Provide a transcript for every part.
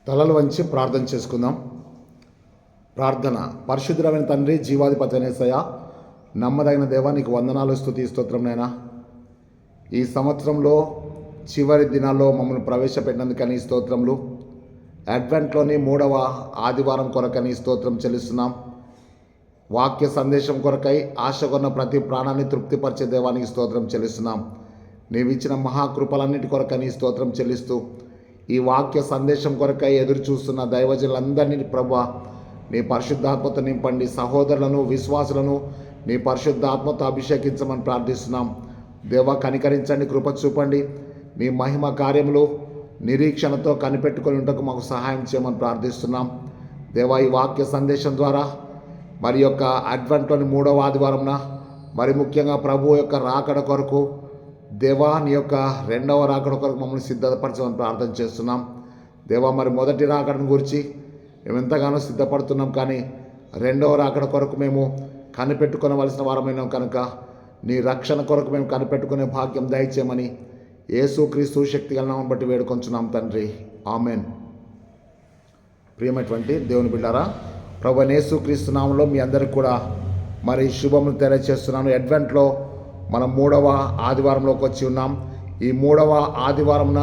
తలలు వంచి ప్రార్థన చేసుకుందాం. ప్రార్థన. పరిశుద్ధమైన తండ్రి, జీవాధిపతి యేసయ్య, నమ్మదగిన దేవా, నీకు వందనాలు, స్తుతి, స్తోత్రం నైనా. ఈ సంవత్సరంలో చివరి దినాల్లో మమ్మల్ని ప్రవేశపెట్టినందుకని స్తోత్రములు. అడ్వెంట్లోని 3వ ఆదివారం కొరకని స్తోత్రం చెల్లిస్తున్నాం. వాక్య సందేశం కొరకై ఆశ కొన్న ప్రతి ప్రాణాన్ని తృప్తిపరిచే దేవానికి స్తోత్రం చెల్లిస్తున్నాం. నీవు ఇచ్చిన మహాకృపలన్నిటి కొరకని స్తోత్రం చెల్లిస్తూ ఈ వాక్య సందేశం కొరకై ఎదురు చూస్తున్న దైవజనులందరినీ ప్రభువా నీ పరిశుద్ధాత్మతో నింపండి. సహోదరులను, విశ్వాసులను నీ పరిశుద్ధాత్మతో అభిషేకించమని ప్రార్థిస్తున్నాం. దేవా, కనికరించండి, కృప చూపండి. నీ మహిమ కార్యములు నిరీక్షణతో కనిపెట్టుకొని ఉండకు మాకు సహాయం చేయమని ప్రార్థిస్తున్నాం. దేవా, ఈ వాక్య సందేశం ద్వారా మరి యొక్క అడ్వెంట్లోని 3వ ఆదివారంన మరి ముఖ్యంగా ప్రభు యొక్క రాకడ కొరకు, దేవా నీ యొక్క 2వ రాకడ కొరకు మమ్మల్ని సిద్ధపరచమని ప్రార్థన చేస్తున్నాం. దేవా, మరి మొదటి రాకడను గురించి మేము ఎంతగానో సిద్ధపడుతున్నాం, కానీ 2వ రాకడ కొరకు మేము కనిపెట్టుకొనవలసిన వారమైనాం కనుక నీ రక్షణ కొరకు మేము కనిపెట్టుకునే భాగ్యం దయచేయమని యేసుక్రీస్తు శక్తిగల నామమును బట్టి వేడుకొంచున్నాం తండ్రి, ఆమెన్. ప్రియమైనటువంటి దేవుని బిడ్డారా, ప్రభువైన యేసుక్రీస్తు నామములో మీ అందరికీ కూడా మరి శుభములు తెలియజేస్తున్నాను. అడ్వెంట్లో మనం 3వ ఆదివారంలోకి వచ్చి ఉన్నాం. ఈ 3వ ఆదివారంన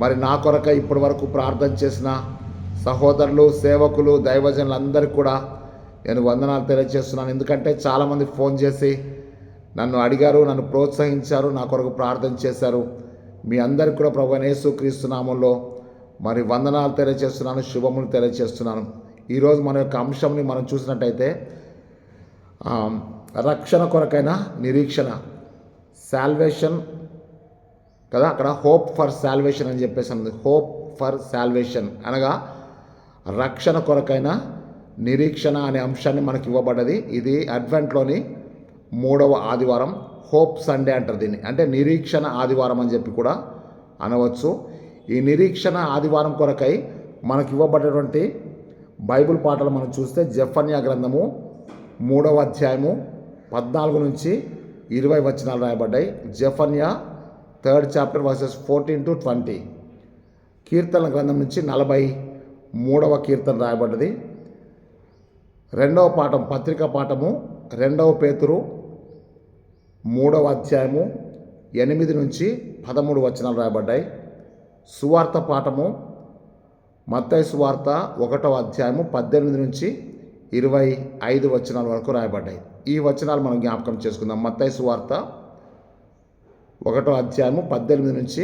మరి నా కొరకై ఇప్పటి వరకు ప్రార్థన చేసిన సహోదరులు, సేవకులు, దైవజనులందరికీ కూడా నేను వందనాలు తెలియజేస్తున్నాను. ఎందుకంటే చాలామంది ఫోన్ చేసి నన్ను అడిగారు, నన్ను ప్రోత్సహించారు, నా కొరకు ప్రార్థన చేశారు. మీ అందరికీ కూడా ప్రభువైన యేసుక్రీస్తు నామములో మరి వందనాలు తెలియజేస్తున్నాను, శుభములు తెలియజేస్తున్నాను. ఈరోజు మన యొక్క అంశంని మనం చూసినట్టయితే రక్షణ కొరకైన నిరీక్షణ, సాల్వేషన్ కదా, అక్కడ హోప్ ఫర్ సాల్వేషన్ అని చెప్పేసి అన్నది. హోప్ ఫర్ సాల్వేషన్ అనగా రక్షణ కొరకైన నిరీక్షణ అనే అంశాన్ని మనకి ఇవ్వబడ్డది. ఇది అడ్వెంట్లోని 3వ ఆదివారం, హోప్ సండే అంటారు దీన్ని. అంటే నిరీక్షణ ఆదివారం అని చెప్పి కూడా అనవచ్చు. ఈ నిరీక్షణ ఆదివారం కొరకై మనకి ఇవ్వబడ్డటువంటి బైబిల్ పాఠాలు మనం చూస్తే జెఫన్యా గ్రంథము 3వ అధ్యాయము 14 నుంచి 20 వచనాలు రాయబడ్డాయి. జెఫన్యా 3rd chapter verses 14 to 20. కీర్తనల గ్రంథం నుంచి 43వ కీర్తన రాయబడ్డది. 2వ పాఠం, పత్రికా పాఠము 2వ పేతురు 3వ అధ్యాయము 8 నుంచి 13 వచనాలు రాయబడ్డాయి. సువార్త పాఠము మత్తయి సువార్త 1వ అధ్యాయము 18 నుంచి 25 వచనాల వరకు రాయబడ్డాయి. ఈ వచనాలు మనం జ్ఞాపకం చేసుకుందాం. మత్తయి సువార్త 1వ అధ్యాయము 18 నుంచి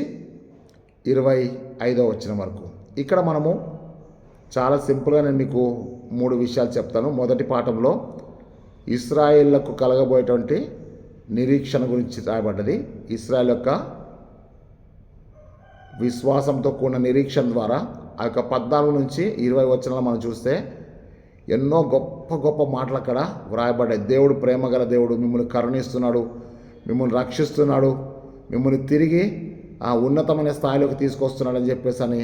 25వ వచనం వరకు. ఇక్కడ మనము చాలా సింపుల్గా నేను మీకు 3 విషయాలు చెప్తాను. మొదటి పాఠంలో ఇశ్రాయేళ్లకు కలగబోయేటువంటి నిరీక్షణ గురించి రాయబడ్డది. ఇశ్రాయేల్ యొక్క విశ్వాసంతో కూడిన నిరీక్షణ ద్వారా ఆ యొక్క 14 నుంచి 20 వచనాలు మనం చూస్తే ఎన్నో గొప్ప గొప్ప మాటలు అక్కడ వ్రాయబడ్డాయి. దేవుడు ప్రేమగల దేవుడు, మిమ్మల్ని కరుణిస్తున్నాడు, మిమ్మల్ని రక్షిస్తున్నాడు, మిమ్మల్ని తిరిగి ఆ ఉన్నతమైన స్థాయిలోకి తీసుకొస్తున్నాడు అని చెప్పేసి అని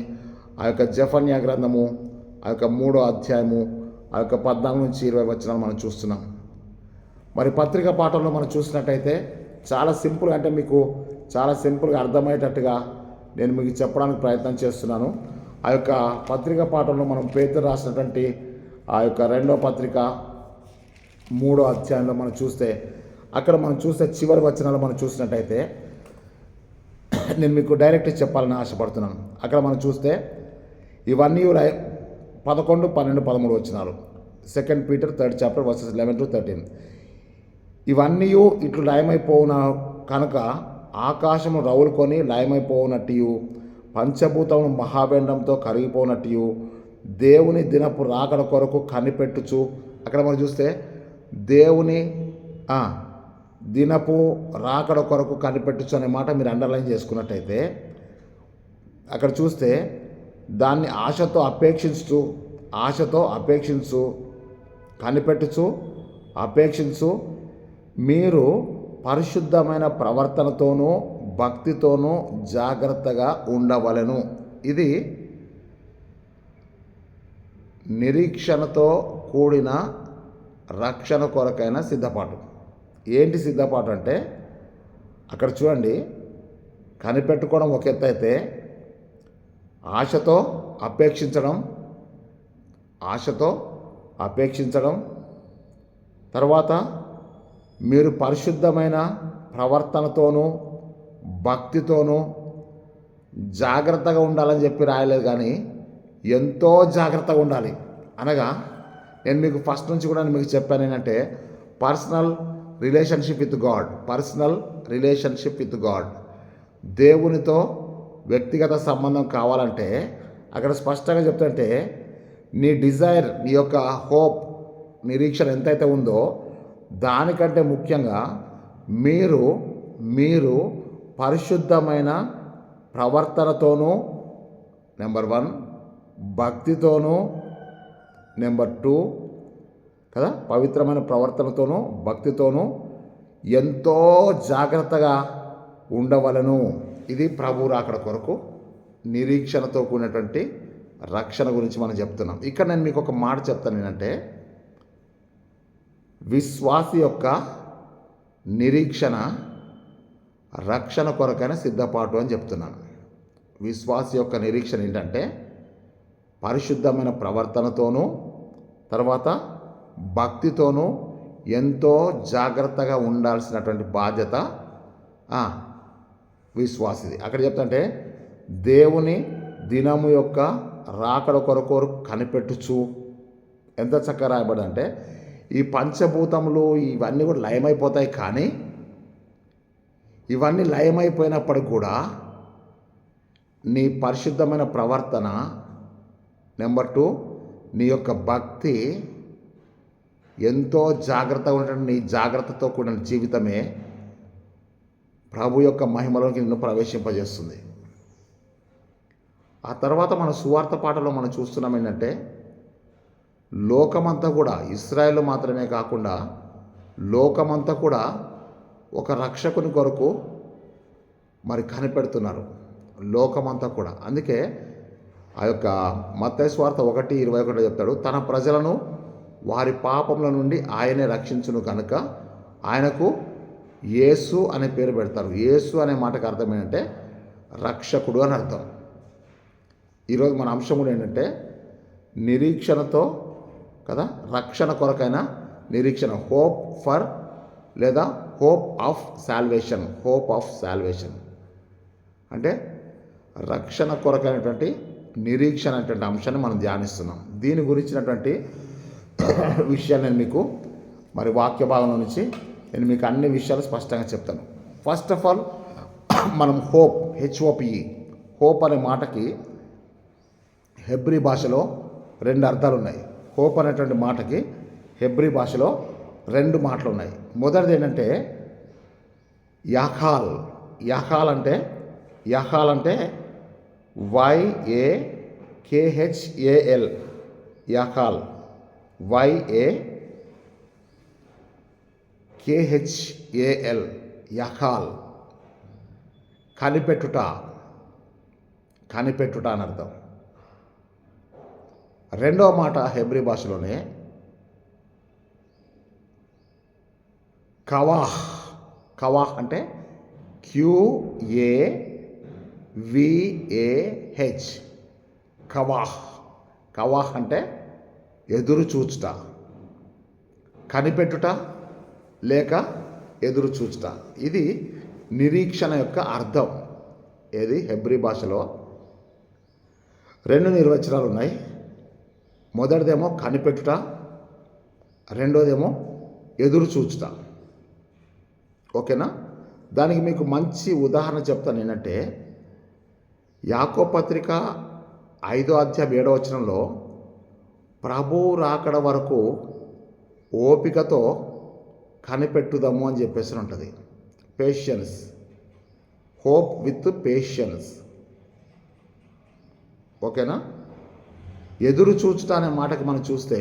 ఆ యొక్క జెఫన్యా గ్రంథము ఆ యొక్క 3వ అధ్యాయము ఆ యొక్క 14 నుంచి 20 వచనాలు మనం చూస్తున్నాం. మరి పత్రికా పాఠంలో మనం చూసినట్టయితే చాలా సింపుల్, అంటే మీకు చాలా సింపుల్గా అర్థమయ్యేటట్టుగా నేను మీకు చెప్పడానికి ప్రయత్నం చేస్తున్నాను. ఆ యొక్క పత్రికా పాఠంలో మనం పేతురు రాసినటువంటి ఆ యొక్క 2వ పత్రిక 3వ అధ్యాయంలో మనం చూస్తే అక్కడ మనం చూస్తే చివరి వచనాలు మనం చూసినట్టయితే నేను మీకు డైరెక్ట్ చెప్పాలని ఆశపడుతున్నాను. అక్కడ మనం చూస్తే ఇవన్నీ 11, 12, 13 వచనాలు. 2 Peter 3rd chapter verses 11 to 13. ఇవన్నీ ఇట్లు లయమైపోవున కనుక ఆకాశము రవులుకొని లయమైపోవునట్టు, పంచభూతమును మహాబెండంతో కరిగిపోనట్టు, దేవుని దినపు రాకడ కొరకు కనిపెట్టుచు. అక్కడ మనం చూస్తే దేవుని దినపు రాకడ కొరకు కనిపెట్టుచు అనే మాట మీరు అండర్లైన్ చేసుకున్నట్టయితే అక్కడ చూస్తే దాన్ని ఆశతో అపేక్షించు కనిపెట్టుచు అపేక్షించు మీరు పరిశుద్ధమైన ప్రవర్తనతోనూ భక్తితోనూ జాగ్రత్తగా ఉండవలెను. ఇది నిరీక్షణతో కూడిన రక్షణ కొరకైన సిద్ధపాటు. ఏంటి సిద్ధపాటు అంటే అక్కడ చూడండి, కనిపెట్టుకోవడం ఒక ఎత్తు అయితే ఆశతో అపేక్షించడం, ఆశతో అపేక్షించడం. తర్వాత మీరు పరిశుద్ధమైన ప్రవర్తనతోనూ భక్తితోనూ జాగ్రత్తగా ఉండాలని చెప్పి రాయలేదు, కానీ ఎంతో జాగ్రత్తగా ఉండాలి. అనగా నేను మీకు ఫస్ట్ నుంచి కూడా మీకు చెప్పాను ఏంటంటే personal relationship with God, personal relationship with God. దేవునితో వ్యక్తిగత సంబంధం కావాలంటే అక్కడ స్పష్టంగా చెప్తుంటే నీ డిజైర్, నీ యొక్క హోప్, నిరీక్షణ ఎంతైతే ఉందో దానికంటే ముఖ్యంగా మీరు పరిశుద్ధమైన ప్రవర్తనతోనూ నెంబర్ 1, భక్తితోనూ నెంబర్ 2 కదా, పవిత్రమైన ప్రవర్తనతోనూ భక్తితోనూ ఎంతో జాగ్రత్తగా ఉండవలను. ఇది ప్రభు రాకడ కొరకు నిరీక్షణతో కూడినటువంటి రక్షణ గురించి మనం చెప్తున్నాం. ఇక్కడ నేను మీకు ఒక మాట చెప్తాను ఏంటంటే విశ్వాసి యొక్క నిరీక్షణ రక్షణ కొరకైన సిద్ధపాటు అని చెప్తున్నాను. విశ్వాసి యొక్క నిరీక్షణ ఏంటంటే పరిశుద్ధమైన ప్రవర్తనతోనూ తర్వాత భక్తితోనూ ఎంతో జాగ్రత్తగా ఉండాల్సినటువంటి బాధ్యత విశ్వాసిది. అక్కడ చెప్తుంటే దేవుని దినము యొక్క రాకడ కొరకు కనిపెట్టుచు. ఎంత చక్కగా రాయబడి అంటే ఈ పంచభూతములు ఇవన్నీ కూడా లయమైపోతాయి, కానీ ఇవన్నీ లయమైపోయినప్పటికి కూడా నీ పరిశుద్ధమైన ప్రవర్తన, నెంబర్ 2 నీ యొక్క భక్తి, ఎంతో జాగ్రత్తగా ఉండడం, నీ జాగ్రత్తతో కూడిన జీవితమే ప్రభు యొక్క మహిమలోకి నిన్ను ప్రవేశింపజేస్తుంది. ఆ తర్వాత మన సువార్త పాటలో మనం చూస్తున్నాం ఏంటంటే లోకమంతా కూడా, ఇశ్రాయేలు మాత్రమే కాకుండా లోకమంతా కూడా ఒక రక్షకుని కొరకు మరి కనిపెడుతున్నారు, లోకమంతా కూడా. అందుకే ఆ యొక్క మత్తయి సువార్త 1:21 చెప్తాడు, తన ప్రజలను వారి పాపముల నుండి ఆయనే రక్షించును కనుక ఆయనకు యేసు అనే పేరు పెడతారు. యేసు అనే మాటకు అర్థం ఏంటంటే రక్షకుడు అని అర్థం. ఈరోజు మన అంశం కూడా ఏంటంటే నిరీక్షణతో కదా, రక్షణ కొరకైన నిరీక్షణ, హోప్ ఫర్ లేదా hope of salvation. Hope of salvation అంటే రక్షణ కొరకైనటువంటి నిరీక్షణ అనేటువంటి అంశాన్ని మనం ధ్యానిస్తున్నాం. దీని గురించినటువంటి విషయాలు నేను మీకు మరి వాక్య భాగంలో నుంచి నేను మీకు అన్ని విషయాలు స్పష్టంగా చెప్తాను. ఫస్ట్ ఆఫ్ ఆల్ మనం హోప్, HOPE, హోప్ అనే మాటకి హెబ్రీ భాషలో 2 అర్థాలు ఉన్నాయి. హోప్ అనేటువంటి మాటకి హెబ్రీ భాషలో 2 మాటలు ఉన్నాయి. మొదటిది ఏంటంటే యాఖాల్. యాఖాల్ అంటే YAKHAL, యాఖాల్, YAKHAL, యాఖాల్, కనిపెట్టుట అని అర్థం. రెండవ మాట హెబ్రీ భాషలోనే కవాహ్. కవాహ్ అంటే QAVAH, కవాహ్. కవాహ్ అంటే ఎదురు చూచుట, కనిపెట్టుట లేక ఎదురు చూచుట. ఇది నిరీక్షణ యొక్క అర్థం. ఏది హెబ్రీ భాషలో 2 నిర్వచనాలు ఉన్నాయి. మొదటిదేమో కనిపెట్టుట, రెండోదేమో ఎదురు చూచుట. ఓకేనా? దానికి మీకు మంచి ఉదాహరణ చెప్తాను ఏంటంటే యాకోబు పత్రిక 5వ అధ్యాయం 7వ వచనంలో ప్రభు రాకడ వరకు ఓపికతో కనిపెట్టుదాము అని చెప్పేసి ఉంటుంది. Patience, hope with patience. ఓకేనా? ఎదురు చూచుట అనే మాటకి మనం చూస్తే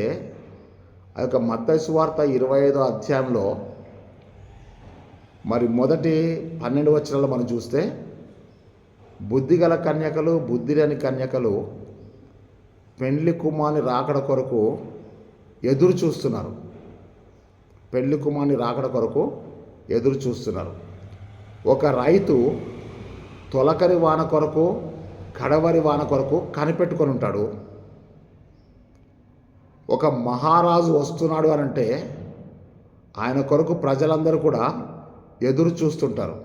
ఆ యొక్క మత్తయి సువార్త 25వ అధ్యాయంలో మరి మొదటి 12 వచనాల్లో మనం చూస్తే బుద్ధిగల కన్యకలు, బుద్ధి లేని కన్యకలు పెండ్లి కుమారుని రాకడ కొరకు ఎదురు చూస్తున్నారు. పెళ్లి కుమారుని రాకడ కొరకు ఎదురు చూస్తున్నారు. ఒక రైతు తొలకరి వాన కొరకు కడవరి వాన కొరకు కనిపెట్టుకొని ఉంటాడు. ఒక మహారాజు వస్తున్నాడు అని అంటే ఆయన కొరకు ప్రజలందరూ కూడా ఎదురు చూస్తుంటారు.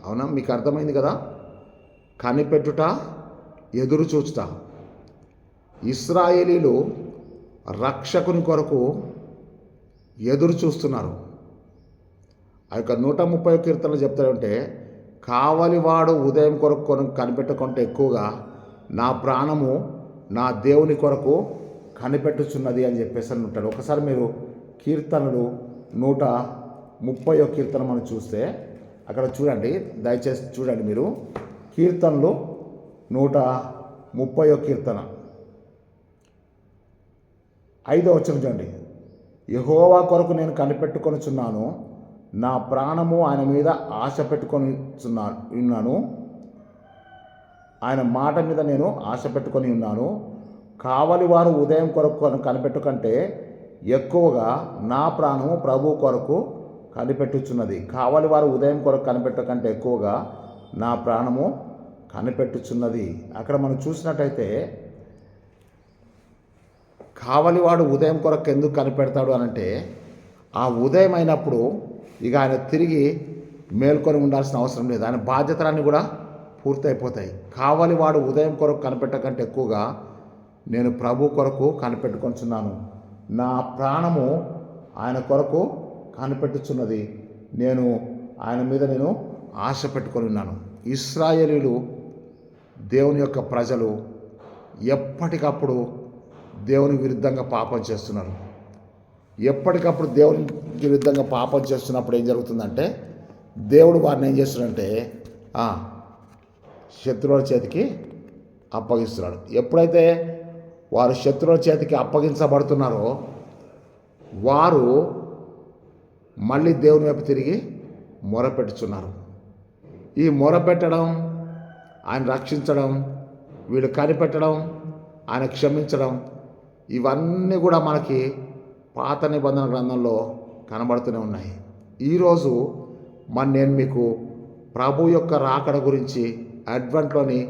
అవునా? మీకు అర్థమైంది కదా? కనిపెట్టుట, ఎదురు చూచుట. ఇశ్రాయేలీలు రక్షకుని కొరకు ఎదురు చూస్తున్నారు. ఆ యొక్క 130 కీర్తనలు చెప్తారంటే, కావలివాడు ఉదయం కొరకు కనిపెట్టుకుంటే ఎక్కువగా నా ప్రాణము నా దేవుని కొరకు కనిపెట్టుచున్నది అని చెప్పేసి అని ఉంటాడు. ఒకసారి మీరు కీర్తనలు 130 కీర్తన మనం చూస్తే అక్కడ చూడండి, దయచేసి చూడండి మీరు. కీర్తనలు 130 కీర్తన 5వ వచనం చూడండి. యెహోవా కొరకు నేను కనిపెట్టుకొనుచున్నాను, నా ప్రాణము ఆయన మీద ఆశ పెట్టుకొని ఉన్నాను, ఆయన మాట మీద నేను ఆశ పెట్టుకొని ఉన్నాను. కావలి వారు ఉదయం కొరకు కనిపెట్టుకంటే ఎక్కువగా నా ప్రాణము ప్రభు కొరకు కనిపెట్టుచున్నది. కావలి వారు ఉదయం కొరకు కనిపెట్టకంటే ఎక్కువగా నా ప్రాణము కనిపెట్టుచున్నది. అక్కడ మనం చూసినట్టయితే కావలివాడు ఉదయం కొరకు ఎందుకు కనిపెడతాడు అనంటే, ఆ ఉదయం అయినప్పుడు ఇక ఆయన తిరిగి మేల్కొని ఉండాల్సిన అవసరం లేదు. ఆయన బాధ్యతలన్నీ కూడా పూర్తయిపోతాయి. కావలివాడు ఉదయం కొరకు కనిపెట్టకంటే ఎక్కువగా నేను ప్రభు కొరకు కనిపెట్టుకొంచున్నాను, నా ప్రాణము ఆయన కొరకు కనిపెట్టుచున్నది, నేను ఆయన మీద నేను ఆశ పెట్టుకొని ఉన్నాను. ఇశ్రాయేలీలు దేవుని యొక్క ప్రజలు ఎప్పటికప్పుడు దేవునికి విరుద్ధంగా పాపం చేస్తున్నారు. ఎప్పటికప్పుడు దేవునికి విరుద్ధంగా పాపం చేస్తున్నప్పుడు ఏం జరుగుతుందంటే, దేవుడు వారిని ఏం చేస్తున్నాడంటే శత్రువుల చేతికి అప్పగిస్తున్నాడు. ఎప్పుడైతే వారు శత్రువుల చేతికి అప్పగించబడుతున్నారో వారు మళ్ళీ దేవుని వైపు తిరిగి మొరపెట్టుచున్నారు. ఈ మొరపెట్టడం, ఆయన రక్షించడం, వీళ్ళు కనిపెట్టడం, ఆయన క్షమించడం, ఇవన్నీ కూడా మనకి పాత నిబంధన గ్రంథంలో కనబడుతూనే ఉన్నాయి. ఈరోజు నేను మీకు ప్రభు యొక్క రాకడ గురించి అడ్వెంట్లోని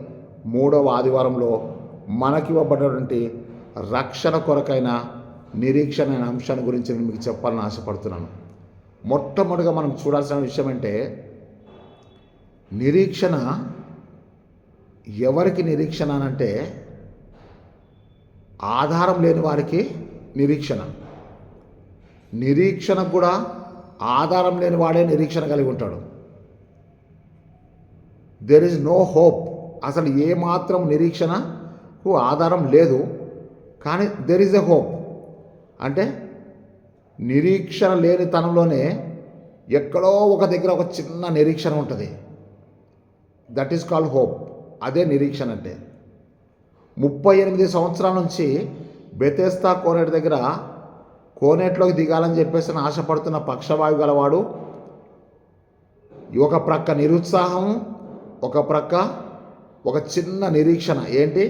3వ ఆదివారంలో మనకివ్వబడినటువంటి రక్షణ కొరకైన నిరీక్షణ అనే అంశాన్ని గురించి నేను మీకు చెప్పాలని ఆశపడుతున్నాను. మొట్టమొదటిగా మనం చూడాల్సిన విషయం అంటే, నిరీక్షణ ఎవరికి నిరీక్షణ అనంటే ఆధారం లేని వారికి నిరీక్షణ. నిరీక్షణకు కూడా ఆధారం లేని వాడే నిరీక్షణ కలిగి ఉంటాడు. There is no hope. అసలు ఏమాత్రం నిరీక్షణకు ఆధారం లేదు, కానీ దెర్ ఈజ్ ఎ హోప్. అంటే నిరీక్షణ లేని తనంలోనే ఎక్కడో ఒక దగ్గర ఒక చిన్న నిరీక్షణ ఉంటుంది. That is called hope. అదే నిరీక్షణ అంటే. 38 సంవత్సరాల నుంచి బెతెస్దా కోనేటి దగ్గర కోనేట్లోకి దిగాలని చెప్పేసి ఆశపడుతున్న పక్షవాయువు గలవాడు, ఒక ప్రక్క నిరుత్సాహం, ఒక ప్రక్క ఒక చిన్న నిరీక్షణ. ఏంటి?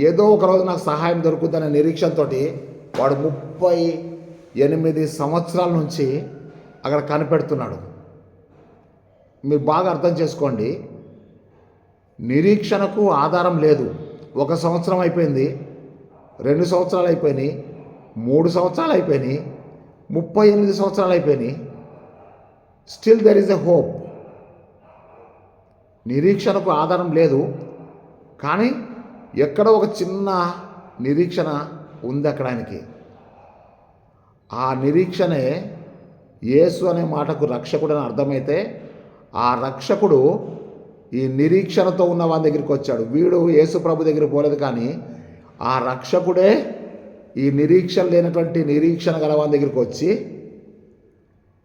ఏదో ఒక రోజు నాకు సహాయం దొరుకుతుందనే నిరీక్షణతో వాడు 38 సంవత్సరాల నుంచి అక్కడ కనిపెడుతున్నాడు. మీరు బాగా అర్థం చేసుకోండి. నిరీక్షణకు ఆధారం లేదు. 1 సంవత్సరం అయిపోయింది, 2 సంవత్సరాలు అయిపోయినాయి, 3 సంవత్సరాలు అయిపోయినాయి, 38 సంవత్సరాలు అయిపోయినాయి. Still there is a hope. నిరీక్షణకు ఆధారం లేదు, కానీ ఎక్కడో ఒక చిన్న నిరీక్షణ ఉంది అక్కడ ఆయనకి. ఆ నిరీక్షణే యేసు అనే మాటకు రక్షకుడు అని అర్థమైతే, ఆ రక్షకుడు ఈ నిరీక్షణతో ఉన్న వాని దగ్గరికి వచ్చాడు. వీడు యేసు ప్రభు దగ్గరికి పోలేదు, కానీ ఆ రక్షకుడే ఈ నిరీక్షణ లేనటువంటి నిరీక్షణ గల వాని దగ్గరికి వచ్చి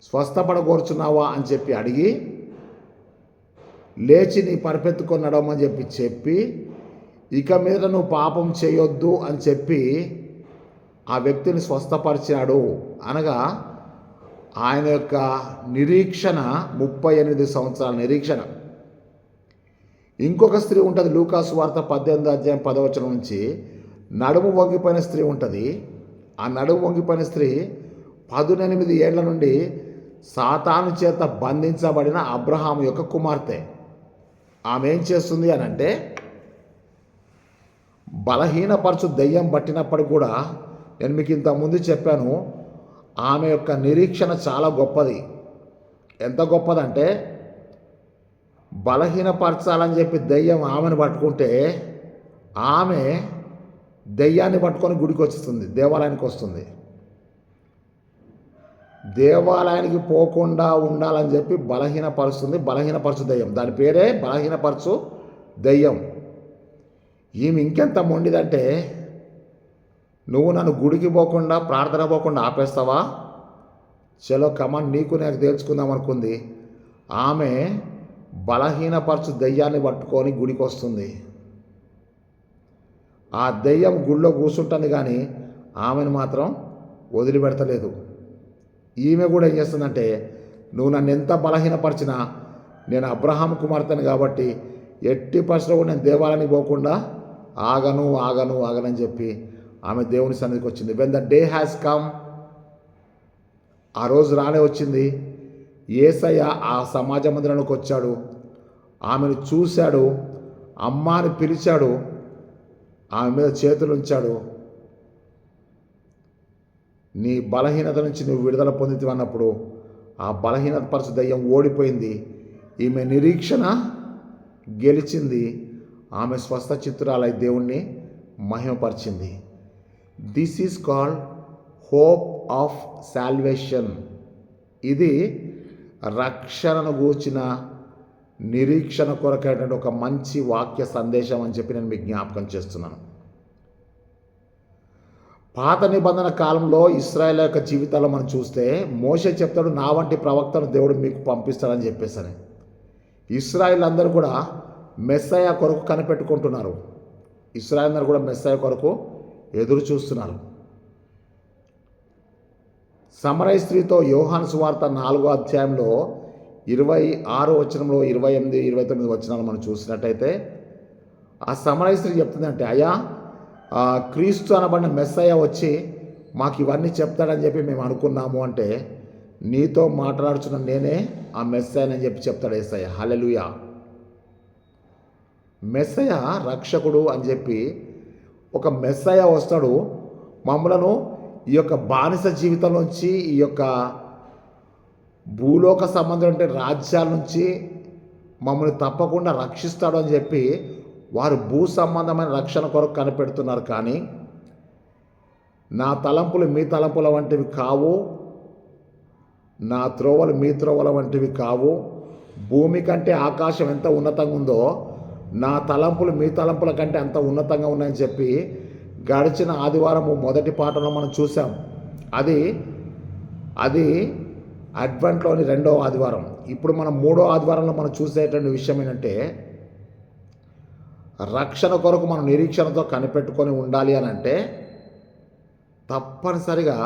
స్వస్థపడగోరుచున్నావా అని చెప్పి అడిగి, లేచి నీ పరిపెత్తుకొని నడవమని చెప్పి ఇక మీద నువ్వు పాపం చేయొద్దు అని చెప్పి ఆ వ్యక్తిని స్వస్థపరిచాడు. అనగా ఆయన యొక్క నిరీక్షణ 38 సంవత్సరాల నిరీక్షణ. ఇంకొక స్త్రీ ఉంటుంది, లూకాసు వార్త 18వ అధ్యాయం 10వ వచనం నుంచి. నడుము వంగిపోయిన స్త్రీ ఉంటుంది. ఆ నడుము వంగిపోయిన స్త్రీ 18 ఏళ్ల నుండి సాతాను చేత బంధించబడిన అబ్రహాము యొక్క కుమార్తె. ఆమె ఏం చేస్తుంది అని అంటే, బలహీనపరచు దెయ్యం పట్టినప్పటికి కూడా నేను మీకు ఇంతకుముందు చెప్పాను, ఆమె యొక్క నిరీక్షణ చాలా గొప్పది. ఎంత గొప్పదంటే, బలహీనపరచాలని చెప్పి దెయ్యం ఆమెను పట్టుకుంటే ఆమె దెయ్యాన్ని పట్టుకొని గుడికి వస్తుంది, దేవాలయానికి వస్తుంది. దేవాలయానికి పోకుండా ఉండాలని చెప్పి బలహీనపరుస్తుంది. బలహీనపరచు దెయ్యం, దాని పేరే బలహీనపరచు దెయ్యం. ఈమె ఇంకెంత మొండిదంటే, నువ్వు నన్ను గుడికి పోకుండా ప్రార్థన పోకుండా ఆపేస్తావా, చలో కమాన్ నీకు నాకు తేల్చుకుందాం అనుకుంది. ఆమె బలహీనపరచు దెయ్యాన్ని పట్టుకొని గుడికి వస్తుంది. ఆ దెయ్యం గుడిలో కూర్చుంటుంది కానీ ఆమెను మాత్రం వదిలిపెడతలేదు. ఈమె కూడా ఏం చేస్తుందంటే, నువ్వు నన్ను ఎంత బలహీనపరిచినా నేను అబ్రహాం కుమార్తెను కాబట్టి ఎట్టి పరిస్థితుల్లో కూడా నేను దేవాలయానికి పోకుండా ఆగనని చెప్పి ఆమె దేవుని సన్నిధికి వచ్చింది. When the day has come, ఆ రోజు రానే వచ్చింది. యేసయ్య ఆ సమాజ మందిరంలోకి వచ్చాడు, ఆమెను చూశాడు, అమ్మాని పిలిచాడు, ఆమె మీద చేతులు ఉంచాడు. నీ బలహీనత నుంచి నువ్వు విడుదల పొందితే అన్నప్పుడు ఆ బలహీనత పరచు దయ్యం ఓడిపోయింది. ఈమె నిరీక్షణ గెలిచింది. ఆమె స్వస్థ చిత్రాలై దేవుణ్ణి మహిమపరిచింది. This is called hope of salvation. ఇది రక్షణను గూర్చిన నిరీక్షణ కొరకైనటువంటి ఒక మంచి వాక్య సందేశం అని చెప్పి నేను మీకు జ్ఞాపకం చేస్తున్నాను. పాత నిబంధన కాలంలో ఇశ్రాయేల్ యొక్క జీవితాల్లో మనం చూస్తే మోషే చెప్తాడు, నా వంటి ప్రవక్తను దేవుడు మీకు పంపిస్తాడని చెప్పేసని. ఇశ్రాయేల్ అందరూ కూడా మెస్సయ కొరకు కనిపెట్టుకుంటున్నారు. ఇశ్రాయేల్ అందరూ కూడా మెస్సయ కొరకు ఎదురు చూస్తున్నారు. సమరయ స్త్రీతో యోహాను సువార్త 4వ అధ్యాయంలో 26వ వచనంలో 28, 29 వచనాలు మనం చూసినట్టయితే, ఆ సమరయ స్త్రీ చెప్తుందంటే, అయ్యా క్రీస్తు అనబడిన మెస్సయ్య వచ్చి మాకు ఇవన్నీ చెప్తాడని చెప్పి మేము అనుకున్నాము అంటే, నీతో మాట్లాడుచున్న నేనే ఆ మెస్సయ్యని చెప్పి చెప్తాడు యేసయ్య. హల్లెలూయా. మెస్సయ్య రక్షకుడు అని చెప్పి ఒక మెస్సయ్య వస్తాడు, మమ్మలను ఈ యొక్క బానిస జీవితంలోంచి, ఈ యొక్క భూలోక సంబంధం అంటే రాజ్యాల నుంచి మమ్మల్ని తప్పకుండా రక్షిస్తాడు అని చెప్పి వారు భూ సంబంధమైన రక్షణ కొరకు కనిపెడుతున్నారు. కానీ నా తలంపులు మీ తలంపుల వంటివి కావు, నా త్రోవలు మీ త్రోవల వంటివి కావు, భూమి కంటే ఆకాశం ఎంత ఉన్నతంగా ఉందో నా తలంపులు మీ తలంపుల కంటే అంత ఉన్నతంగా ఉన్నాయని చెప్పి గడిచిన ఆదివారము మొదటి పాఠంలో మనం చూసాం. అది అడ్వెంట్లోని 2వ ఆదివారం. ఇప్పుడు మనం 3వ ఆదివారంలో మనం చూసేటువంటి విషయం ఏంటంటే, రక్షణ కొరకు మనం నిరీక్షణతో కనిపెట్టుకొని ఉండాలి అని అంటే తప్పనిసరిగా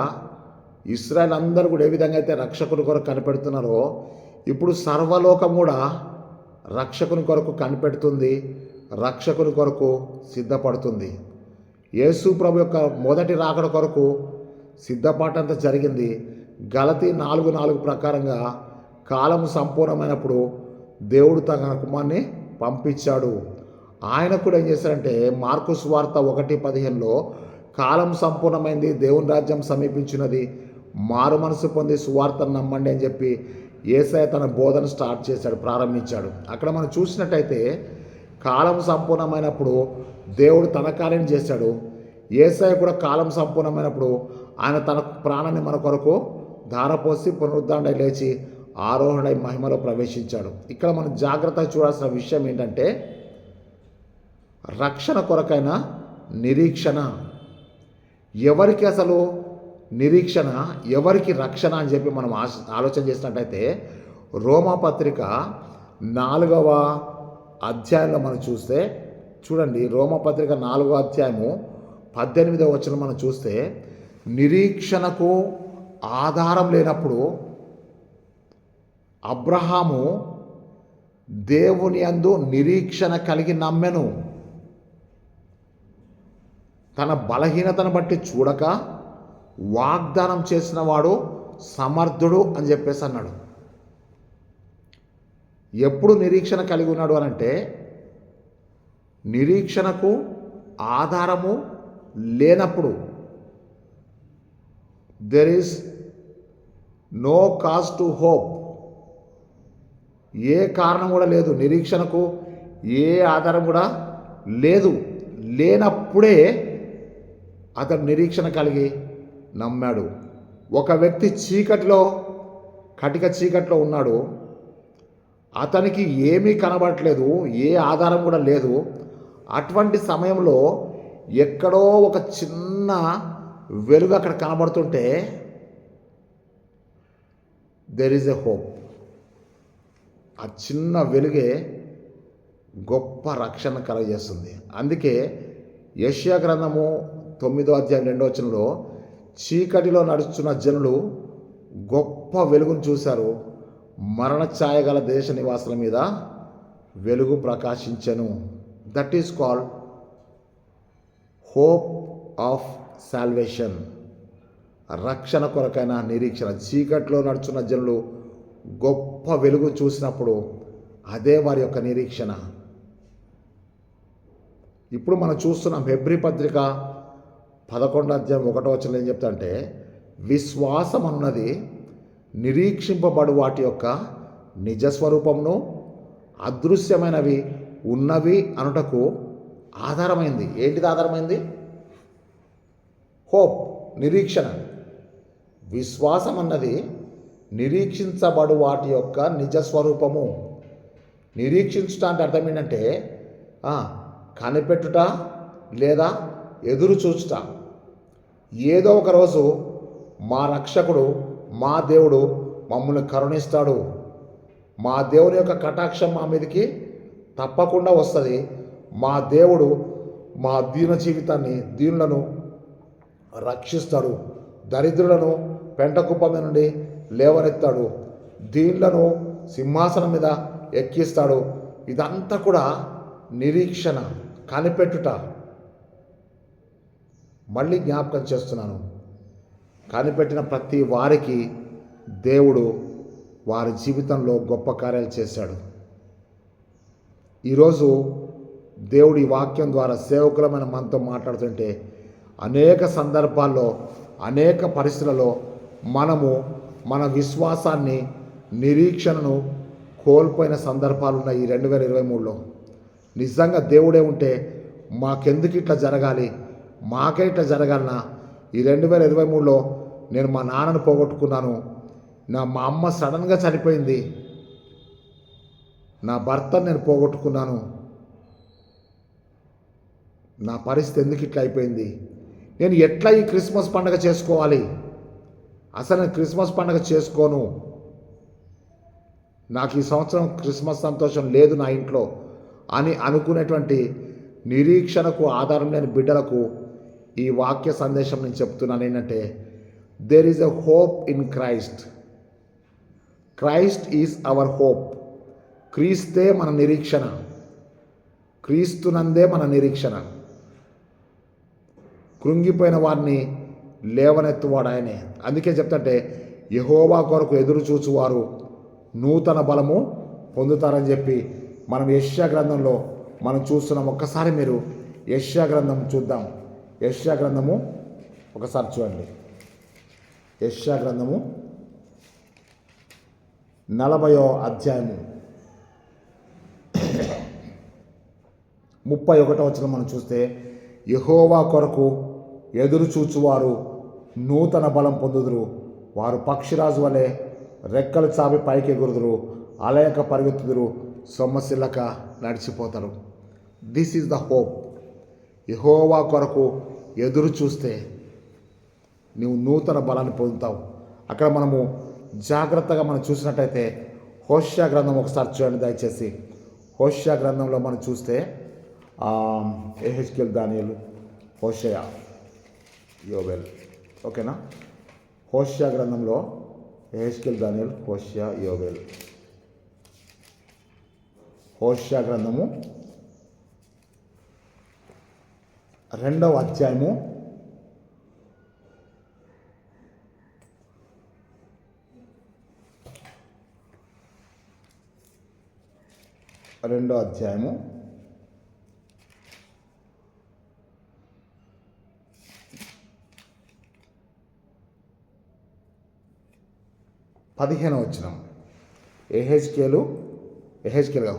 ఇశ్రాయేల్ అందరూ కూడా ఏ విధంగా అయితే రక్షకుని కొరకు కనిపెడుతున్నారో, ఇప్పుడు సర్వలోకం కూడా రక్షకుని కొరకు కనిపెడుతుంది, రక్షకుని కొరకు సిద్ధపడుతుంది. యేసు ప్రభు యొక్క మొదటి రాకడ కొరకు సిద్ధపాటంతా జరిగింది. గలతీ 4:4 ప్రకారంగా కాలం సంపూర్ణమైనప్పుడు దేవుడు తన కుమారుని పంపించాడు. ఆయన కూడా ఏం చేశారంటే, మార్కు సువార్త 1:15లో కాలం సంపూర్ణమైంది, దేవుని రాజ్యం సమీపించినది, మారు మనసు పొంది సువార్తను నమ్మండి అని చెప్పి యేసయ్య తన బోధన స్టార్ట్ చేశాడు, ప్రారంభించాడు. అక్కడ మనం చూసినట్టయితే కాలం సంపూర్ణమైనప్పుడు దేవుడు తన కార్యం చేశాడు. యేసయ్య కూడా కాలం సంపూర్ణమైనప్పుడు ఆయన తన ప్రాణాన్ని మన కొరకు ధారపోసి పునరుద్ధరణై లేచి ఆరోహణై మహిమలో ప్రవేశించాడు. ఇక్కడ మనం జాగ్రత్తగా చూడాల్సిన విషయం ఏంటంటే, రక్షణ కొరకైన నిరీక్షణ. ఎవరికి అసలు నిరీక్షణ, ఎవరికి రక్షణ అని చెప్పి మనం ఆలోచన చేసినట్టయితే, రోమాపత్రిక 4వ అధ్యాయంలో మనం చూస్తే చూడండి, రోమాపత్రిక 4వ అధ్యాయము 18వ వచనం మనం చూస్తే, నిరీక్షణకు ఆధారం లేనప్పుడు అబ్రహాము దేవుని యందు నిరీక్షణ కలిగి నమ్మెను, తన బలహీనతను బట్టి చూడక వాగ్దానం చేసిన వాడు సమర్థుడు అని చెప్పేసి అన్నాడు. ఎప్పుడు నిరీక్షణ కలిగి ఉన్నాడు అని అంటే, నిరీక్షణకు ఆధారము లేనప్పుడు. There is no cause to hope. ఏ కారణం కూడా లేదు, నిరీక్షణకు ఏ ఆధారం కూడా లేదు. లేనప్పుడే అతడు నిరీక్షణ కలిగి నమ్మాడు. ఒక వ్యక్తి చీకటిలో, కటిక చీకటిలో ఉన్నాడు, అతనికి ఏమీ కనబడట్లేదు, ఏ ఆధారం కూడా లేదు. అటువంటి సమయంలో ఎక్కడో ఒక చిన్న వెలుగు అక్కడ కనబడుతుంటే దెర్ ఈజ్ ఎ హోప్. ఆ చిన్న వెలుగే గొప్ప రక్షణ కలుగజేస్తుంది. అందుకే యెషయా గ్రంథము 9వ అధ్యాయం 2వ వచనంలో, చీకటిలో నడుస్తున్న జనులు గొప్ప వెలుగును చూశారు, మరణ ఛాయ గల దేశ నివాసుల మీద వెలుగు ప్రకాశించెను. That is called hope of salvation. రక్షణ కొరకైన నిరీక్షణ. చీకట్లో నడుచున్న జనులు గొప్ప వెలుగు చూసినప్పుడు అదే వారి యొక్క నిరీక్షణ. ఇప్పుడు మనం చూస్తున్నాం హెబ్రీ పత్రిక 11వ అధ్యాయం 1వ వచనంలో ఏం చెప్తాంటే, విశ్వాసం అన్నది నిరీక్షింపబడు వాటి యొక్క నిజస్వరూపమును, అదృశ్యమైనవి ఉన్నవి అనుటకు ఆధారమైంది. ఏంటిది ఆధారమైంది? హోప్, నిరీక్షణ. విశ్వాసం అన్నది నిరీక్షించబడు వాటి యొక్క నిజస్వరూపము. నిరీక్షించుట అంటే అర్థం ఏంటంటే కనిపెట్టుట లేదా ఎదురు చూచుట. ఏదో ఒక రోజు మా రక్షకుడు, మా దేవుడు మమ్మల్ని కరుణిస్తాడు, మా దేవుని యొక్క కటాక్షం మా మీదకి తప్పకుండా వస్తుంది, మా దేవుడు మా దీన జీవితాన్ని, దీనులను రక్షిస్తాడు, దరిద్రులను పెంటకుప్ప నుండి లేవనెత్తాడు, దీనులను సింహాసనం మీద ఎక్కిస్తాడు. ఇదంతా కూడా నిరీక్షణ, కనిపెట్టుట. మళ్ళీ జ్ఞాపకం చేస్తున్నాను, కనిపెట్టిన ప్రతి వారికి దేవుడు వారి జీవితంలో గొప్ప కార్యాలు చేశాడు. ఈరోజు దేవుడు ఈ వాక్యం ద్వారా సేవకులమైన మనతో మాట్లాడుతుంటే అనేక సందర్భాల్లో, అనేక పరిస్థితులలో మనము మన విశ్వాసాన్ని, నిరీక్షణను కోల్పోయిన సందర్భాలు ఉన్నాయి. ఈ 2023లో నిజంగా దేవుడే ఉంటే మాకెందుకు ఇట్లా జరగాలి, మాకే ఇట్లా జరగాలనా? ఈ 2023లో నేను మా నాన్నను పోగొట్టుకున్నాను, మా అమ్మ సడన్గా చనిపోయింది, నా భర్తను నేను పోగొట్టుకున్నాను, నా పరిస్థితి ఎందుకు ఇట్లా అయిపోయింది, నేను ఎట్లా ఈ క్రిస్మస్ పండుగ చేసుకోవాలి, అసలు నేను క్రిస్మస్ పండుగ చేసుకోను, నాకు ఈ సంవత్సరం క్రిస్మస్ సంతోషం లేదు నా ఇంట్లో అని అనుకునేటువంటి నిరీక్షణకు ఆధారం లేని బిడ్డలకు ఈ వాక్య సందేశం నేను చెప్తున్నాను ఏంటంటే, there is a hope in Christ. Christ is our hope. క్రీస్తే మన నిరీక్షణ, క్రీస్తునందే మన నిరీక్షణ. కృంగిపోయిన వారిని లేవనెత్తువాడు ఆయనే. అందుకే చెప్తుంటే, యెహోవా కొరకు ఎదురు చూచువారు నూతన బలము పొందుతారని చెప్పి మనం యెషయా గ్రంథంలో మనం చూస్తున్నాం. ఒక్కసారి మీరు యెషయా గ్రంథం చూద్దాం. యెషయా గ్రంథము ఒకసారి చూడండి. యెషయా గ్రంథము 40వ అధ్యాయము 31వ వచనం మనం చూస్తే, యెహోవా కొరకు ఎదురు చూచువారు నూతన బలం పొందుదురు, వారు పక్షిరాజు వలె రెక్కలు చాపి పైకి ఎగురుదురు, అలయక పరిగెత్తుదురు, సొమ్మసిల్లక నడిచిపోతారు. This is the hope. Jehovah కొరకు ఎదురు చూస్తే నువ్వు నూతన బలాన్ని పొందుతావు. అక్కడ మనము జాగ్రత్తగా మనం చూసినట్టయితే హోషేయ గ్రంథం ఒకసారి చూడండి దయచేసి. హోషేయ గ్రంథంలో మనం చూస్తే యెహెజ్కేలు, దానియేలు, హోషేయ, యోబేల్, ఓకేనా? హోషేయ గ్రంథంలో యెహెజ్కేలు, దానియేలు, హోషేయ, యోబేల్. హోషేయ గ్రంథము 2వ అధ్యాయము 1 2వ అధ్యాయము 15వ వచనం. ఎహెజ్కేలు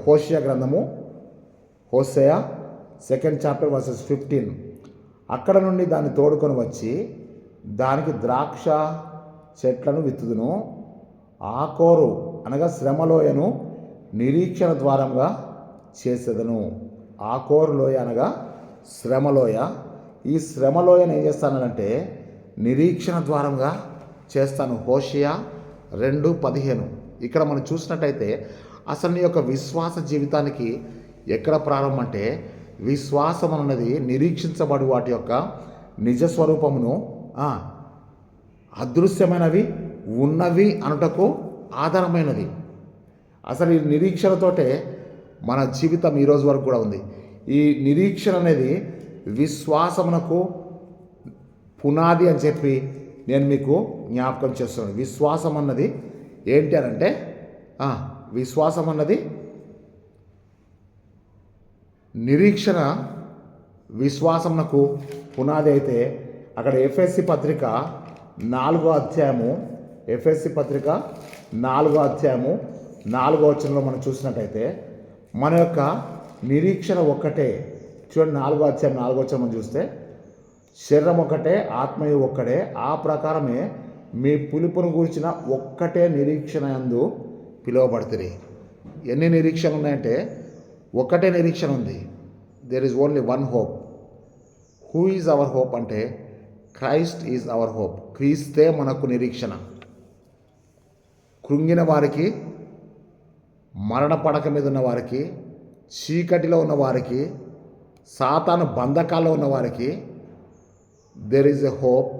హోషేయ గ్రంథము, హోషేయ 2nd చాప్టర్ వర్సెస్ 15. అక్కడ నుండి దాన్ని తోడుకొని వచ్చి దానికి ద్రాక్ష చెట్లను విత్తుదును, ఆకోరు అనగా శ్రమలోయను నిరీక్షణ ద్వారంగా చేసేదను. ఆకోరు లోయ అనగా శ్రమలోయ. ఈ శ్రమలోయను ఏం చేస్తానంటే నిరీక్షణ ద్వారంగా చేస్తాను. హోషేయ 2:15. ఇక్కడ మనం చూసినట్టయితే అసలు నీ యొక్క విశ్వాస జీవితానికి ఎక్కడ ప్రారంభం అంటే విశ్వాసం అన్నది నిరీక్షించబడి వాటి యొక్క నిజస్వరూపమును అదృశ్యమైనవి ఉన్నవి అనుటకు ఆధారమైనది. అసలు ఈ నిరీక్షణతోటే మన జీవితం ఈరోజు వరకు కూడా ఉంది. ఈ నిరీక్షణ అనేది విశ్వాసమునకు పునాది అని చెప్పి నేను మీకు జ్ఞాపకం చేస్తున్నాను. విశ్వాసం అన్నది ఏంటి అని అంటే విశ్వాసం అన్నది నిరీక్షణ విశ్వాసమునకు పునాది అయితే అక్కడ ఎఫెసీ పత్రిక 4వ అధ్యాయము 4వ వచనంలో మనం చూసినట్టయితే మన యొక్క నిరీక్షణ ఒక్కటే. చూడండి, 4వ అధ్యాయం 4వ వచనం మనం చూస్తే శరీరం ఒక్కటే ఆత్మయు ఒక్కడే, ఆ ప్రకారమే మీ పిలుపును గురించిన ఒక్కటే నిరీక్షణ యందు పిలువబడుతుంది. ఎన్ని నిరీక్షణ ఉన్నాయంటే ఒక్కటే నిరీక్షణ ఉంది. There is only one hope. Who is our hope అంటే క్రైస్ట్ ఈజ్ అవర్ హోప్. క్రీస్తే మనకు నిరీక్షణ. కృంగిన వారికి, మరణ పడక మీద ఉన్న వారికి, చీకటిలో ఉన్న వారికి, సాతాను బంధకాల్లో ఉన్న వారికి there is a hope.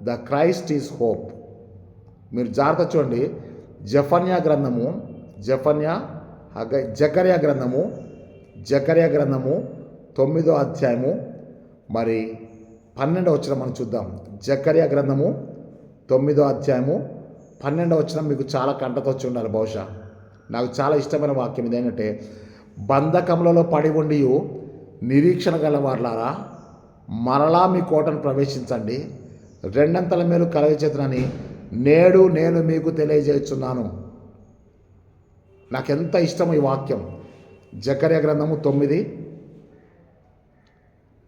The Christ is hope. మీరు జాగ్రత్త చూడండి. జకర్యా గ్రంథము 9వ అధ్యాయము మరి 12వ వచనం మనం చూద్దాం. జకర్యా గ్రంథము 9వ అధ్యాయము 12వ వచనం మీకు చాలా కంటతో వచ్చి ఉండాలి. బహుశా నాకు చాలా ఇష్టమైన వాక్యం ఇదేంటంటే, బంధకములలో పడి ఉండి నిరీక్షణ గలవార్లారా మరలా మీ కోటను ప్రవేశించండి, రెండంతల మేలు కలగచేతనని నేడు నేను మీకు తెలియజేస్తున్నాను. నాకెంత ఇష్టం ఈ వాక్యం. జకర్యా గ్రంథము 9,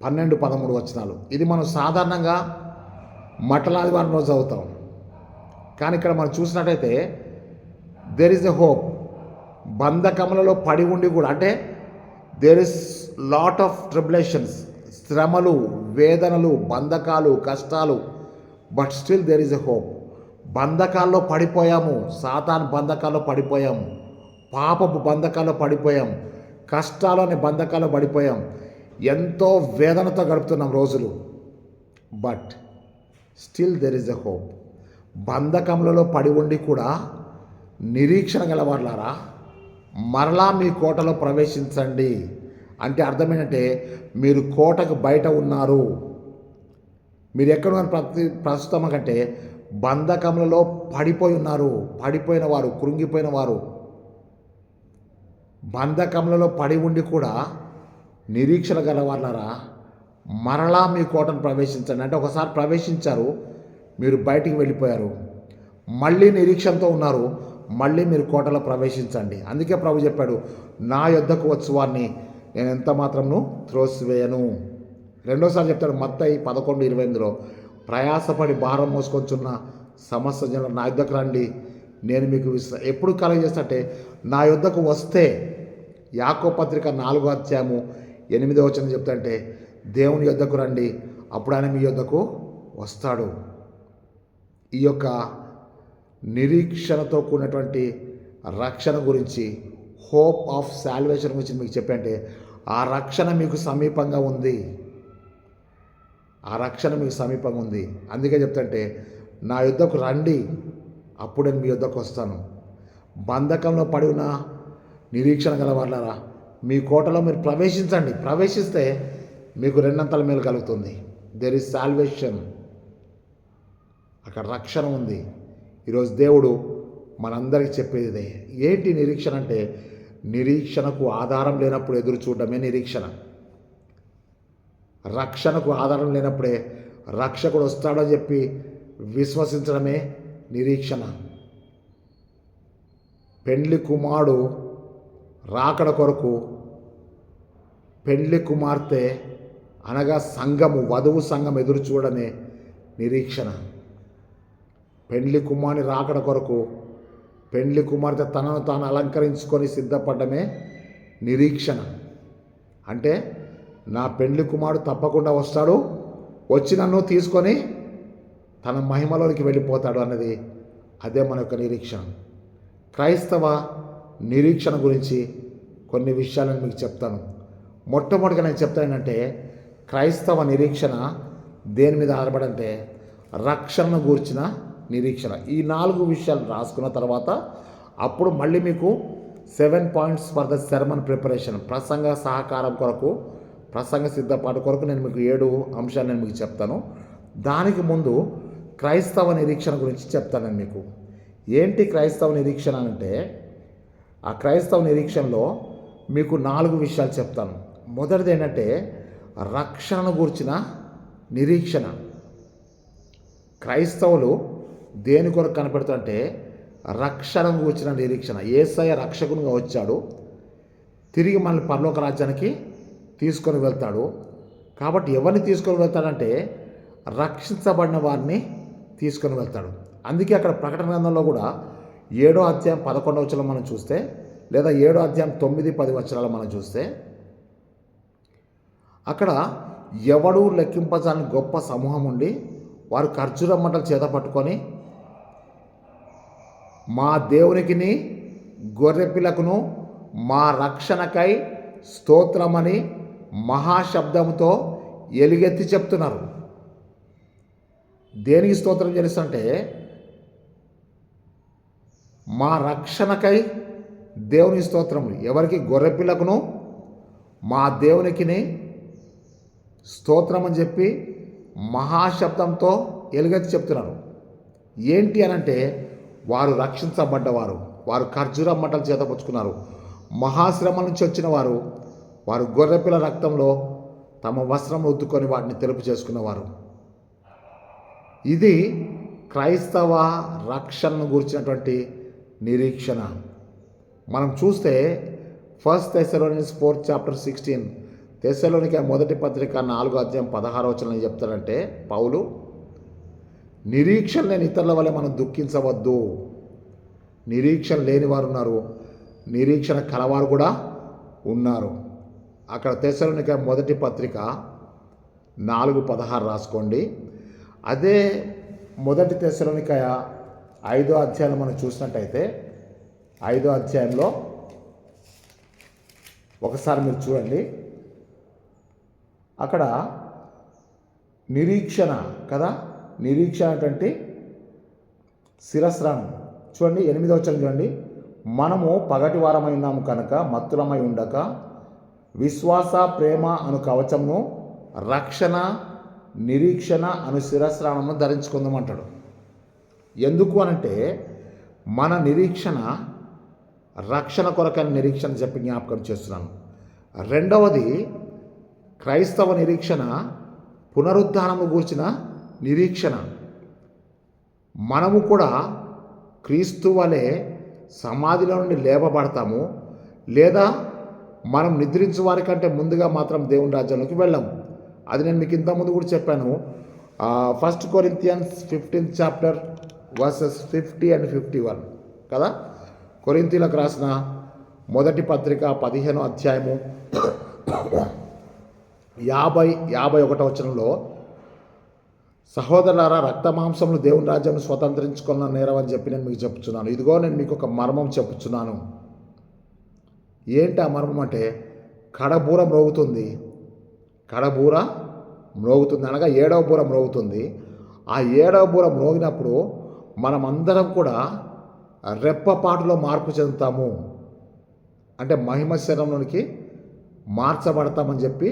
12, 13 వచనాలు. ఇది మనం సాధారణంగా మట్టలాదివారం రోజు చదువుతాం. కానీ ఇక్కడ మనం చూసినట్టయితే దెర్ ఈజ్ ఎ హోప్. బంధకములలో పడి ఉండి కూడా అంటే there is lot of tribulations, శ్రమలు, వేదనలు, బంధకాలు, కష్టాలు, but still there is a hope. బంధకాల్లో పడిపోయాము, సాతాను బంధకాల్లో పడిపోయాము, పాపపు బంధకాల్లో పడిపోయాం, కష్టాలోని బంధకాల్లో పడిపోయాం, ఎంతో వేదనతో గడుపుతున్నాం రోజులు. But still there is a hope. బంధకములలో పడి ఉండి కూడా నిరీక్షణ గలవార్లారా మరలా మీ కోటలో ప్రవేశించండి. అంటే అర్థం ఏంటంటే మీరు కోటకు బయట ఉన్నారు. మీరు ఎక్కడ ప్రస్తుతం కంటే బంధకములలో పడిపోయి ఉన్నారు. పడిపోయిన వారు, కృంగిపోయిన వారు, బంధకములలో పడి ఉండి కూడా నిరీక్షణ గలవార్లారా మరలా మీ కోటను ప్రవేశించండి. అంటే ఒకసారి ప్రవేశించారు, మీరు బయటికి వెళ్ళిపోయారు, మళ్ళీ నిరీక్షణతో ఉన్నారు, మళ్ళీ మీరు కోటలో ప్రవేశించండి. అందుకే ప్రభు చెప్పాడు, నా యొద్దకు వచ్చు వారిని నేను ఎంత మాత్రమును త్రోసివేయను. రెండోసారి చెప్తాడు మత్తయి 11:28, ప్రయాసపడి భారం మోసుకొంచున్న సమస్త జనులు నా యొద్దకు రండి, నేను మీకు ఎప్పుడు కలుగజేస్తే నా యొద్దకు వస్తే. యాకోబు పత్రిక 4వ అధ్యాయము 8వ వచనం చెప్తాంటే దేవుని యొద్దకు రండి, అప్పుడు ఆయన మీ యొద్దకు వస్తాడు. ఈ యొక్క నిరీక్షణతో కూడినటువంటి రక్షణ గురించి, హోప్ ఆఫ్ సాల్వేషన్ గురించి మీకు చెప్పంటే ఆ రక్షణ మీకు సమీపంగా ఉంది. ఆ రక్షణ మీకు సమీపంగా ఉంది. అందుకే చెప్తాంటే నా యొద్దకు రండి, అప్పుడు నేను మీ యొద్దకు వస్తాను. బంధకంలో పడి ఉన్న నిరీక్షణ గల వాళ్ళారా మీ కోటలో మీరు ప్రవేశించండి. ప్రవేశిస్తే మీకు రెండంతల మేలు కలుగుతుంది. There is salvation. అక్కడ రక్షణ ఉంది. ఈరోజు దేవుడు మనందరికీ చెప్పేది ఇదే. ఏంటి నిరీక్షణ అంటే నిరీక్షణకు ఆధారం లేనప్పుడు ఎదురు చూడడమే నిరీక్షణ. రక్షణకు ఆధారం లేనప్పుడే రక్షకుడు వస్తాడని చెప్పి విశ్వసించడమే నిరీక్షణ. పెండ్లి కుమారుడు రాకడ కొరకు పెండ్లి కుమార్తె అనగా సంఘము, వధువు సంఘం ఎదురు చూడడమే నిరీక్షణ. పెండ్లి కుమారుని రాకడ కొరకు పెండ్లి కుమార్తె తనను తాను అలంకరించుకొని సిద్ధపడమే నిరీక్షణ. అంటే నా పెండ్లి కుమారుడు తప్పకుండా వస్తాడు, వచ్చి నన్ను తీసుకొని తన మహిమలోనికి వెళ్ళిపోతాడు అన్నది అదే మన యొక్క నిరీక్షణ. క్రైస్తవ నిరీక్షణ గురించి కొన్ని విషయాలను మీకు చెప్తాను. మొట్టమొదటిగా నేను చెప్తాను ఏంటంటే, క్రైస్తవ నిరీక్షణ దేని మీద ఆధారపడంటే రక్షణను గూర్చిన నిరీక్షణ. ఈ 4 విషయాలు రాసుకున్న తర్వాత అప్పుడు మళ్ళీ మీకు 7 points for the sermon preparation, ప్రసంగ సహకారం కొరకు, ప్రసంగ సిద్ధపాటు కొరకు నేను మీకు 7 అంశాలు నేను మీకు చెప్తాను. దానికి ముందు క్రైస్తవ నిరీక్షణ గురించి చెప్తాను నేను మీకు. ఏంటి క్రైస్తవ నిరీక్షణ అంటే, ఆ క్రైస్తవ నిరీక్షణలో మీకు 4 విషయాలు చెప్తాను. మొదటిది ఏంటంటే రక్షణను గూర్చిన నిరీక్షణ. క్రైస్తవులు దేని కొరకు కనపెడుతుంటే రక్షణను గూర్చిన నిరీక్షణ. యేసయ్య రక్షకునిగా వచ్చాడు, తిరిగి మనల్ని పరలోక రాజ్యానికి తీసుకొని వెళ్తాడు. కాబట్టి ఎవరిని తీసుకొని వెళ్తాడంటే రక్షించబడిన వారిని తీసుకొని వెళ్తాడు. అందుకే అక్కడ ప్రకటన గ్రంథంలో కూడా 7వ అధ్యాయం 11వ వచనం మనం చూస్తే, లేదా 7వ అధ్యాయం 9, 10 వచనాలు మనం చూస్తే, అక్కడ ఎవడు లెక్కింపజాలని గొప్ప సమూహం ఉండి వారు ఖర్జూర మంటలు చేత పట్టుకొని మా దేవునికిని గొర్రెపిల్లకును మా రక్షణకై స్తోత్రమని మహాశబ్దంతో ఎలుగెత్తి చెప్తున్నారు. దేనికి స్తోత్రం చేస్తుంటే మా రక్షణకై దేవుని స్తోత్రములు. ఎవరికి? గొర్రెపిల్లకును మా దేవునికిని స్తోత్రం అని చెప్పి మహాశబ్దంతో ఎలుగెత్తి చెప్తున్నారు. ఏంటి అనంటే వారు రక్షించబడ్డవారు, వారు ఖర్జూర మంటలు చేతపుచ్చుకున్నారు, మహాశ్రమ నుంచి వచ్చిన వారు, వారు గొర్రెపిల్ల రక్తంలో తమ వస్త్రం ఉద్దుకొని వాటిని తెలుపు చేసుకున్నవారు. ఇది క్రైస్తవ రక్షణను గురించినటువంటి నిరీక్షణ. మనం చూస్తే 1 Thessalonians 4:16, తెస్సలోనిక మొదటి పత్రిక 4వ అధ్యాయం 16వ వచనం చెప్తారంటే పౌలు, నిరీక్షణ లేని ఇతరుల వల్ల మనం దుఃఖించవద్దు. నిరీక్షణ లేని వారు ఉన్నారు, నిరీక్షణ కలవారు కూడా ఉన్నారు. అక్కడ తెస్సలోనిక మొదటి పత్రిక 4:16 రాసుకోండి. అదే మొదటి తెస్సలోనిక 5వ అధ్యాయంలో మనం చూసినట్టయితే 5వ అధ్యాయంలో ఒకసారి మీరు చూడండి. అక్కడ నిరీక్షణ కదా, నిరీక్షణ అంటే శిరస్రాణం. చూడండి 8వ వచనం చూడండి. మనము పగటి వారమై ఉన్నాము కనుక మత్తులమై ఉండక విశ్వాస ప్రేమ అను కవచమును రక్షణ నిరీక్షణ అను శిరస్రాణమును ధరించుకుందామంటాడు. ఎందుకు అనంటే మన నిరీక్షణ రక్షణ కొరకైన నిరీక్షణ చెప్పి జ్ఞాపకం చేస్తున్నాను. రెండవది క్రైస్తవ నిరీక్షణ పునరుద్ధానము గూర్చిన నిరీక్షణ. మనము కూడా క్రీస్తు వలె సమాధిలో నుండి లేపబడతాము, లేదా మనం నిద్రించు వారి కంటే ముందుగా మాత్రం దేవుని రాజ్యంలోకి వెళ్ళాము. అది నేను మీకు ఇంతకుముందు కూడా చెప్పాను. 1 Corinthians 15th chapter verses 50 and 51 కదా. కొరింథీయులకు రాసిన మొదటి పత్రిక 15వ అధ్యాయము 51వ వచనంలో, సహోదరులారా రక్త మాంసములు దేవుని రాజ్యం స్వతంత్రించుకున్న నేరం అని చెప్పి నేను మీకు చెప్పుచున్నాను. ఇదిగో నేను మీకు ఒక మర్మం చెప్పుచున్నాను. ఏంటి ఆ మర్మం అంటే, కడబూర మ్రోగుతుంది, కడబూర మ్రోగుతుంది అనగా 7వ బూర మ్రోగుతుంది. ఆ 7వ బూర మ్రోగినప్పుడు మనమందరం కూడా రెప్పపాటులో మార్పు చెందుతాము, అంటే మహిమ శరీరంలోనికి మార్చబడతామని చెప్పి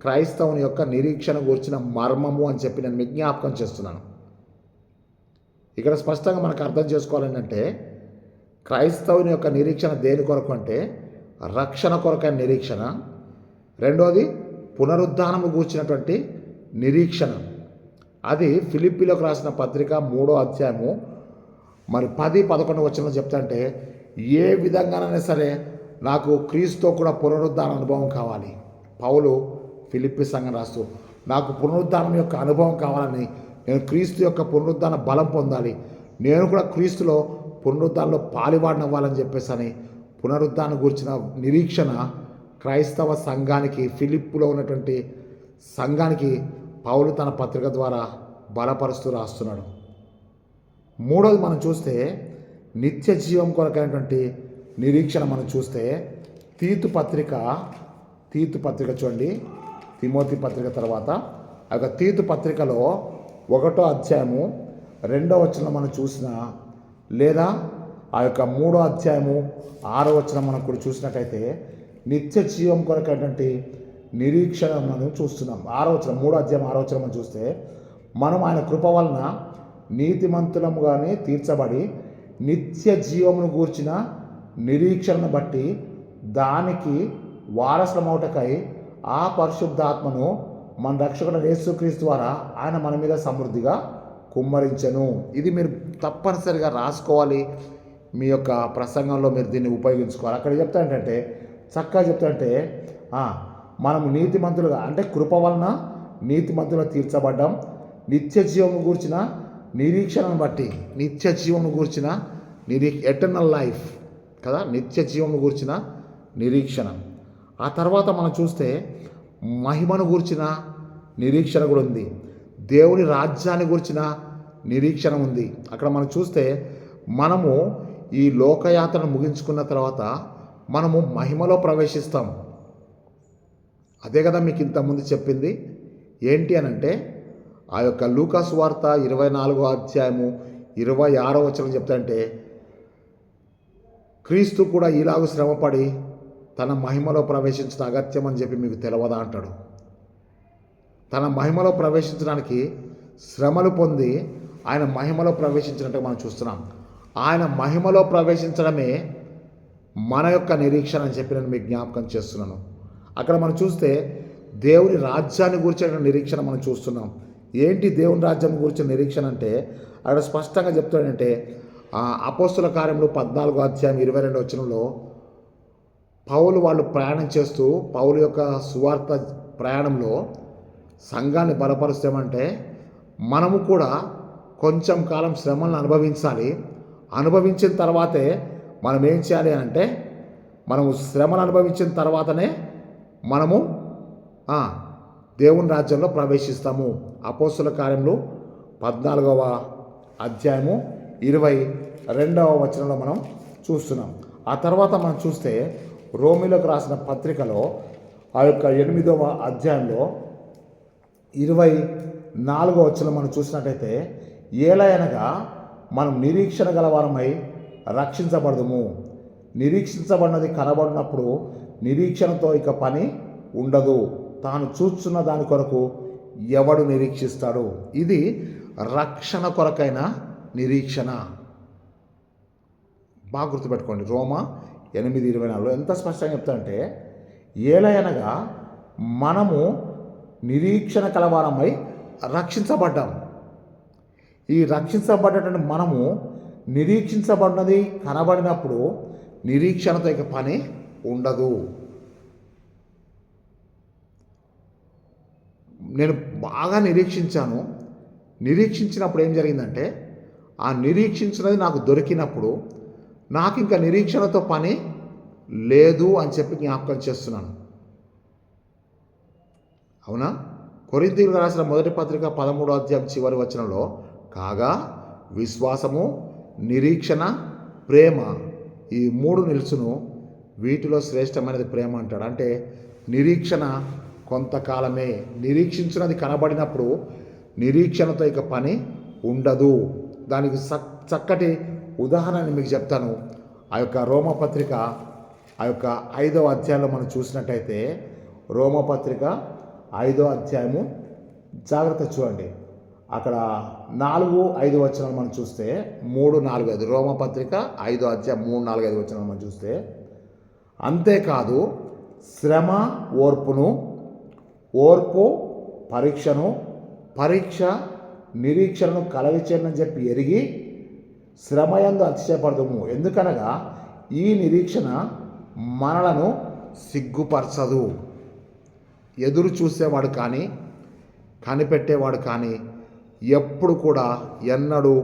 క్రైస్తవుని యొక్క నిరీక్షణ గురించిన మర్మము అని చెప్పి నేను మీకు జ్ఞాపకం చేస్తున్నాను. ఇక్కడ స్పష్టంగా మనకు అర్థం చేసుకోవాలంటే క్రైస్తవుని యొక్క నిరీక్షణ దేని కొరకు అంటే రక్షణ కొరకైన నిరీక్షణ, రెండోది పునరుద్ధానము గూర్చినటువంటి నిరీక్షణ. అది ఫిలిప్పీలకు రాసిన పత్రిక 3వ అధ్యాయము మరి 10-11 వచనంలో చెప్తాంటే, ఏ విధంగానైనా సరే నాకు క్రీస్తుతో కూడా పునరుద్ధాన అనుభవం కావాలి. పౌలు ఫిలిప్పీ సంఘం రాస్తూ, నాకు పునరుద్ధానం యొక్క అనుభవం కావాలని, నేను క్రీస్తు యొక్క పునరుద్ధాన బలం పొందాలి, నేను కూడా క్రీస్తులో పునరుద్ధానంలో పాలివాడినవ్వాలని చెప్పేసి అని పునరుద్ధానం గురించిన నిరీక్షణ క్రైస్తవ సంఘానికి, ఫిలిప్పులో ఉన్నటువంటి సంఘానికి పౌలు తన పత్రిక ద్వారా బలపరుస్తూ రాస్తున్నాడు. మూడోది మనం చూస్తే నిత్య జీవం కొరకైనటువంటి నిరీక్షణ మనం చూస్తే తీతు పత్రిక చూడండి, తిమోతి పత్రిక తర్వాత ఆ యొక్క తీతు పత్రికలో 1వ అధ్యాయము 2వ వచనం మనం చూసిన, లేదా ఆ యొక్క 3వ అధ్యాయము 6వ వచనం మనం కూడా చూసినట్టయితే నిత్య జీవం కొరకైనటువంటి నిరీక్షణ మనం చూస్తున్నాం. 6వ వచనం, 3వ అధ్యాయం 6వ వచనం మనం చూస్తే, మనం ఆయన కృప వలన నీతిమంతులముగానే తీర్చబడి నిత్య జీవమును గూర్చిన నిరీక్షణను బట్టి దానికి వారసులమౌటకై ఆ పరిశుద్ధాత్మను మన రక్షకుడు యేసుక్రీస్తు ద్వారా ఆయన మన మీద సమృద్ధిగా కుమ్మరించెను. ఇది మీరు తప్పనిసరిగా రాసుకోవాలి, మీ యొక్క ప్రసంగంలో మీరు దీన్ని ఉపయోగించుకోవాలి. అక్కడ చెప్తాంటే చక్కగా చెప్తాంటే, మనము నీతిమంతులుగా అంటే కృప వలన నీతిమంతులుగా తీర్చబడ్డాం, నిత్య జీవము గూర్చిన నిరీక్షణను బట్టి, నిత్య జీవము గూర్చిన ఎటర్నల్ లైఫ్ కదా, నిత్య జీవము గూర్చిన నిరీక్షణ. ఆ తర్వాత మనం చూస్తే మహిమను గూర్చిన నిరీక్షణ కూడా ఉంది, దేవుని రాజ్యాన్ని గూర్చిన నిరీక్షణ ఉంది. అక్కడ మనం చూస్తే మనము ఈ లోకయాత్రను ముగించుకున్న తర్వాత మనము మహిమలో ప్రవేశిస్తాం. అదే కదా మీకు ఇంతకుముందు చెప్పింది. ఏంటి అనంటే ఆ యొక్క లూకా సువార్త 24వ అధ్యాయము 26వ వచనం చెప్తాంటే, క్రీస్తు కూడా ఇలాగూ శ్రమపడి తన మహిమలో ప్రవేశించడం అగత్యం అని చెప్పి మీకు తెలవదా అంటాడు. తన మహిమలో ప్రవేశించడానికి శ్రమలు పొంది ఆయన మహిమలో ప్రవేశించినట్టు మనం చూస్తున్నాం. ఆయన మహిమలో ప్రవేశించడమే మన యొక్క నిరీక్షణ అని చెప్పి నేను మీకు జ్ఞాపకం చేస్తున్నాను. అక్కడ మనం చూస్తే దేవుని రాజ్యాన్ని గురించిన నిరీక్షణ మనం చూస్తున్నాం. ఏంటి దేవుని రాజ్యం గురించిన నిరీక్షణ అంటే అక్కడ స్పష్టంగా చెప్తాడంటే, అపోస్తుల కార్యములు 14వ అధ్యాయం 22వ వచనంలో పౌలు వాళ్ళు ప్రయాణం చేస్తూ పౌలు యొక్క సువార్త ప్రయాణంలో సంఘాన్ని బలపరుస్తామంటే మనము కూడా కొంచెం కాలం శ్రమలను అనుభవించాలి. అనుభవించిన తర్వాతే మనం ఏం చేయాలి అంటే, మనము శ్రమను అనుభవించిన తర్వాతనే మనము దేవుని రాజ్యంలో ప్రవేశిస్తాము. అపోస్తుల కార్యములు 14వ అధ్యాయము 22వ వచనంలో మనం చూస్తున్నాం. ఆ తర్వాత మనం చూస్తే రోమీలకు రాసిన పత్రికలో ఆ యొక్క 8వ అధ్యాయంలో 24వ వచనం మనం చూసినట్టయితే, ఏలయనగా మనం నిరీక్షణ గలవారమై రక్షించబడదుము, నిరీక్షించబడినది కనబడినప్పుడు నిరీక్షణతో ఇక పని ఉండదు, తాను చూస్తున్న దాని కొరకు ఎవడు నిరీక్షిస్తాడు. ఇది రక్షణ కొరకైన నిరీక్షణ. బాగా గుర్తుపెట్టుకోండి. రోమా 8:24 ఎంత స్పష్టంగా చెప్తాడంటే, ఏలయనగా మనము నిరీక్షణ కలవారమై రక్షించబడ్డాం. ఈ రక్షించబడ్డటువంటి మనము నిరీక్షించబడినది కనబడినప్పుడు నిరీక్షణతో ఇక పని ఉండదు. నేను బాగా నిరీక్షించాను. నిరీక్షించినప్పుడు ఏం జరిగిందంటే, ఆ నిరీక్షించినది నాకు దొరికినప్పుడు నాకు ఇంకా నిరీక్షణతో పని లేదు అని చెప్పి జ్ఞాపకం చేస్తున్నాను. అవునా? కొరింథీయులకు రాసిన మొదటి పత్రిక 13వ అధ్యాయం చివరి వచనంలో, కాగా విశ్వాసము, నిరీక్షణ, ప్రేమ ఈ 3 నిలుచును, వీటిలో శ్రేష్టమైనది ప్రేమ అంటాడు. అంటే నిరీక్షణ కొంతకాలమే. నిరీక్షించినది కనబడినప్పుడు నిరీక్షణతో ఇక పని ఉండదు. దానికి చక్కటి ఉదాహరణ మీకు చెప్తాను. ఆ యొక్క రోమపత్రిక ఆ యొక్క 5వ అధ్యాయంలో మనం చూసినట్టయితే, రోమపత్రిక 5వ అధ్యాయము జాగ్రత్త చూడండి. అక్కడ 4-5 వచనాలు మనం చూస్తే 3-4-5 రోమపత్రిక 5వ అధ్యాయం 3-4-5 వచనాలు మనం చూస్తే, అంతేకాదు శ్రమ ఓర్పును, ఓర్పు పరీక్షను, పరీక్ష నిరీక్షణను కలగచేయనని చెప్పి ఎరిగి శ్రమయందు అతిశయపడదుము. ఎందుకనగా ఈ నిరీక్షణ మనలను సిగ్గుపరచదు. ఎదురు చూసేవాడు కానీ కనిపెట్టేవాడు కానీ ఎప్పుడు కూడా ఎన్నడూ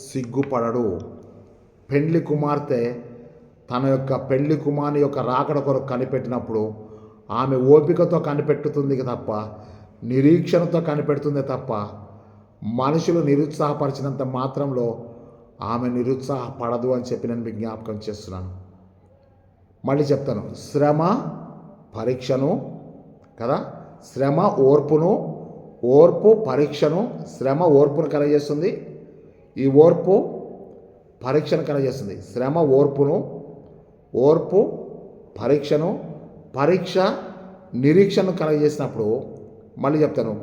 సిగ్గుపడడు. పెండ్లి కుమార్తె తన యొక్క పెళ్లి కుమారుని యొక్క రాకడ కొరకు కనిపెట్టినప్పుడు ఆమె ఓపికతో కనిపెట్టుతుంది తప్ప, నిరీక్షణతో కనిపెడుతుంది తప్ప, మనుషులు నిరుత్సాహపరిచినంత మాత్రంలో ఆమె నిరుత్సాహపడదు అని చెప్పి నేను మీకు జ్ఞాపకం చేస్తున్నాను. మళ్ళీ చెప్తాను, శ్రమ పరీక్షను కదా, శ్రమ ఓర్పును, ఓర్పు పరీక్షను. శ్రమ ఓర్పును కలగజేస్తుంది, ఈ ఓర్పు పరీక్షను కలగజేస్తుంది. శ్రమ ఓర్పును, ఓర్పు పరీక్షను, పరీక్ష నిరీక్షణను కలగజేసినప్పుడు మళ్ళీ చెప్తాను,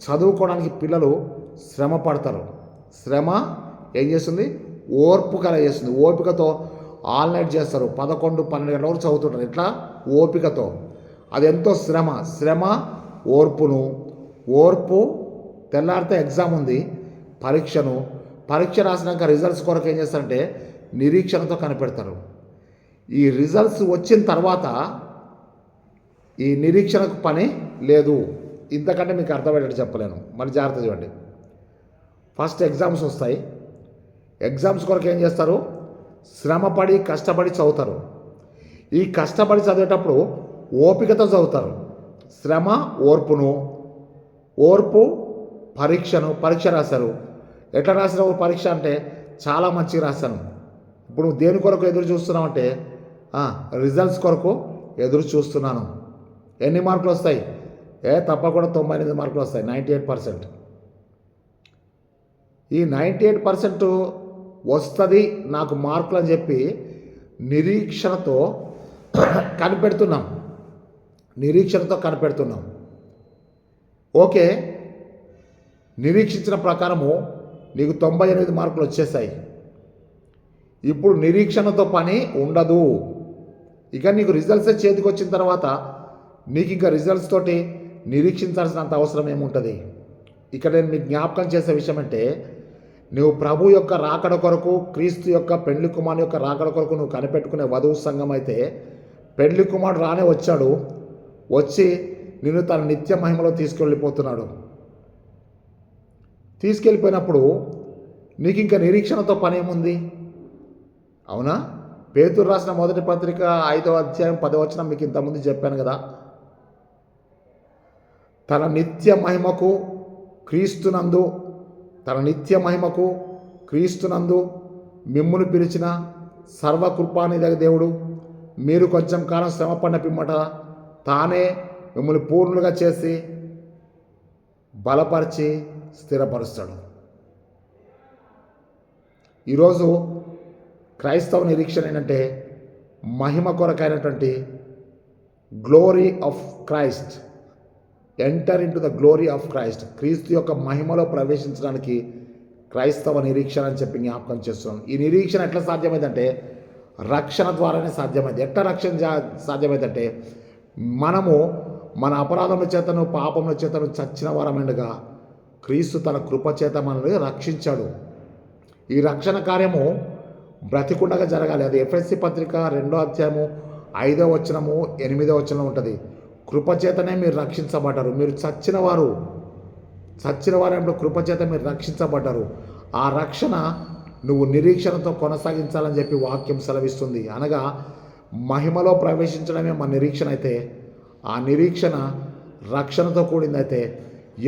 చదువుకోవడానికి పిల్లలు శ్రమ పడతారు. శ్రమ ఏం చేస్తుంది? ఓర్పు కలగజేస్తుంది. ఓపికతో ఆల్ నైట్ చేస్తారు, 11-12 గంటల వరకు చదువుతుంటారు. ఎట్లా? ఓపికతో. అది ఎంతో శ్రమ. శ్రమ ఓర్పును, ఓర్పు తెల్లారితే ఎగ్జామ్ ఉంది, పరీక్షను, పరీక్ష రాసినాక రిజల్ట్స్ కొరకు ఏం చేస్తారంటే నిరీక్షణతో కనిపెడతారు. ఈ రిజల్ట్స్ వచ్చిన తర్వాత ఈ నిరీక్షణకు పని లేదు. ఇంతకంటే మీకు అర్థమయ్యేటట్టు చెప్పలేను. మరి జాగ్రత్త చూడండి. ఫస్ట్ ఎగ్జామ్స్ వస్తాయి. ఎగ్జామ్స్ కొరకు ఏం చేస్తారు? శ్రమపడి కష్టపడి చదువుతారు. ఈ కష్టపడి చదివేటప్పుడు ఓపికతో చదువుతారు. శ్రమ ఓర్పును, ఓర్పు పరీక్షను. పరీక్ష రాశారు. ఎట్లా రాసిన పరీక్ష అంటే చాలా మంచిగా రాశాను. ఇప్పుడు దేని కొరకు ఎదురు చూస్తున్నావు అంటే రిజల్ట్స్ కొరకు ఎదురు చూస్తున్నాను. ఎన్ని మార్కులు వస్తాయి? తప్పకుండా 98 మార్కులు వస్తాయి, 98%. ఈ 98% వస్తుంది నాకు మార్కులు అని చెప్పి నిరీక్షణతో కనిపెడుతున్నాం. ఓకే, నిరీక్షించిన ప్రకారము నీకు 98 మార్కులు వచ్చేసాయి. ఇప్పుడు నిరీక్షణతో పని ఉండదు. ఇక నీకు రిజల్ట్స్ చేతికి వచ్చిన తర్వాత నీకు ఇంకా రిజల్ట్స్ తోటి నిరీక్షించాల్సినంత అవసరం ఏముంటుంది? ఇక్కడ నేను మీకు జ్ఞాపకం చేసే విషయం అంటే, నువ్వు ప్రభు యొక్క రాకడ కొరకు, క్రీస్తు యొక్క పెళ్లి కుమారుని యొక్క రాకడ కొరకు నువ్వు కనిపెట్టుకునే వధువు సంఘం అయితే, పెళ్లి కుమారుడు రానే వచ్చాడు, వచ్చి నిన్ను తన నిత్య మహిమలో తీసుకెళ్ళిపోయినప్పుడు నీకు ఇంకా నిరీక్షణతో పని ఏముంది? అవునా? పేతురు రాసిన మొదటి పత్రిక 5వ అధ్యాయం 10వ వచనం మీకు ఇంతకుముందు చెప్పాను కదా. తన నిత్య మహిమకు క్రీస్తునందు మిమ్మును పిలిచిన సర్వకృపానిధి దేవుడు మీరు కొంచెం కాలం శ్రమపడిన పిమ్మట తానే మిమ్మల్ని పూర్ణులుగా చేసి బలపరిచి స్థిరపరుస్తాడు. ఈరోజు క్రైస్తవ నిరీక్షణ ఏంటంటే మహిమ కొరకైనటువంటి glory of Christ. Enter into the glory of Christ. క్రీస్తు యొక్క మహిమలో ప్రవేశించడానికి క్రైస్తవ నిరీక్షణ అని చెప్పి జ్ఞాపకం చేస్తున్నాను. ఈ నిరీక్షణ ఎట్లా సాధ్యమైందంటే రక్షణ ద్వారానే సాధ్యమైంది. ఎట్లా రక్షణ సాధ్యమైందంటే మనము మన అపరాధముల చేతను పాపముల చేతను చచ్చిన వారమైనగా క్రీస్తు తన కృపచేత మనల్ని రక్షించాడు. ఈ రక్షణ కార్యము బ్రతికుండగా జరగాలి. అది ఎఫెసీ పత్రిక 2వ అధ్యాయము 5వ వచనము 8వ వచనం ఉంటుంది. కృపచేతనే మీరు రక్షించబడ్డారు. మీరు చచ్చిన వారంలో కృపచేత మీరు రక్షించబడ్డారు. ఆ రక్షణ నువ్వు నిరీక్షణతో కొనసాగించాలని చెప్పి వాక్యం సెలవిస్తుంది. అనగా మహిమలో ప్రవేశించడమే మన నిరీక్షణ అయితే, ఆ నిరీక్షణ రక్షణతో కూడిందైతే,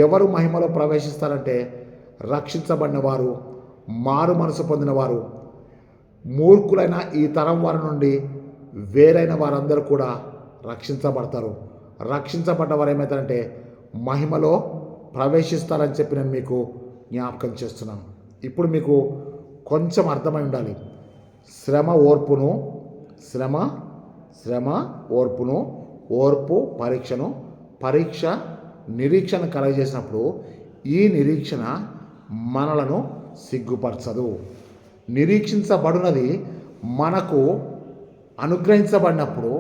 ఎవరు మహిమలో ప్రవేశిస్తారంటే రక్షించబడిన వారు, మారు మనసు పొందిన వారు, మూర్ఖులైన ఈ తరం వారి నుండి వేరైన వారందరూ కూడా రక్షించబడతారు. రక్షించబడ్డ వారు ఏమవుతారంటే మహిమలో ప్రవేశిస్తారని చెప్పి నేను మీకు జ్ఞాపకం చేస్తున్నాను. ఇప్పుడు మీకు కొంచెం అర్థమై ఉండాలి. శ్రమ ఓర్పును, ఓర్పు పరీక్ష నిరీక్షణ కలగజేసినప్పుడు ఈ నిరీక్షణ మనలను సిగ్గుపరచదు. నిరీక్షించబడినది మనకు అనుగ్రహించబడినప్పుడు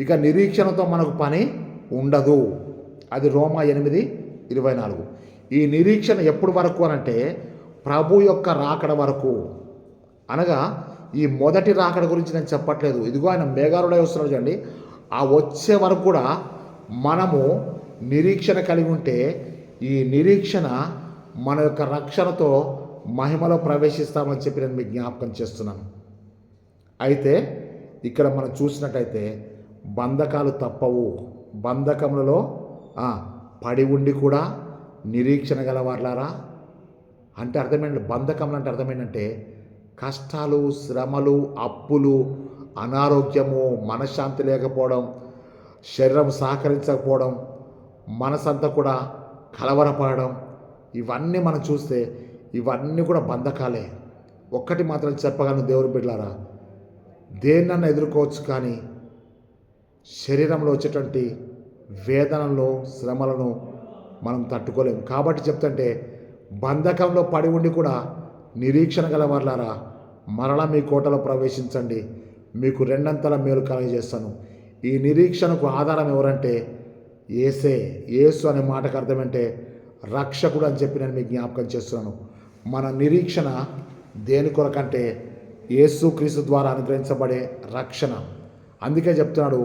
ఇక నిరీక్షణతో మనకు పని ఉండదు. అది రోమా 8:24. ఈ నిరీక్షణ ఎప్పుడు వరకు అనంటే ప్రభు యొక్క రాకడ వరకు. అనగా ఈ మొదటి రాకడ గురించి నేను చెప్పట్లేదు. ఇదిగో ఆయన మేఘారుడై వస్తున్నాడు చూడండి. ఆ వచ్చే వరకు కూడా మనము నిరీక్షణ కలిగి ఉంటే ఈ నిరీక్షణ మన యొక్క రక్షణతో మహిమలో ప్రవేశిస్తామని చెప్పి నేను మీకు జ్ఞాపకం చేస్తున్నాను. అయితే ఇక్కడ మనం చూసినట్టయితే బంధకాలు తప్పవు. బంధకములలో పడి ఉండి కూడా నిరీక్షణ గలవార్లారా అంటే అర్థమైంది. బంధకములు అంటే అర్థమైందంటే కష్టాలు, శ్రమలు, అప్పులు, అనారోగ్యము, మనశ్శాంతి లేకపోవడం, శరీరం సహకరించకపోవడం, మనసంతా కూడా కలవరపడడం, ఇవన్నీ మనం చూస్తే ఇవన్నీ కూడా బంధకాలే. ఒక్కటి మాత్రం చెప్పగలను దేవుని బిడ్డలారా, దేన్నన్నా ఎదుర్కోవచ్చు, కానీ శరీరంలో వచ్చేటువంటి వేదనలో శ్రమలను మనం తట్టుకోలేము. కాబట్టి చెప్తుంటే బంధకంలో పడి ఉండి కూడా నిరీక్షణ గలవార్లారా మరలా మీ కోటలో ప్రవేశించండి, మీకు రెండంతల మేలు కలుగజేస్తాను. ఈ నిరీక్షణకు ఆధారం ఎవరంటే యేసు అనే మాటకు అర్థమంటే రక్షకుడు అని చెప్పి నేను మీకు జ్ఞాపకం చేస్తున్నాను. మన నిరీక్షణ దేని కొరకంటే యేసుక్రీస్తు ద్వారా అనుగ్రహించబడే రక్షణ. అందుకే చెప్తున్నాడు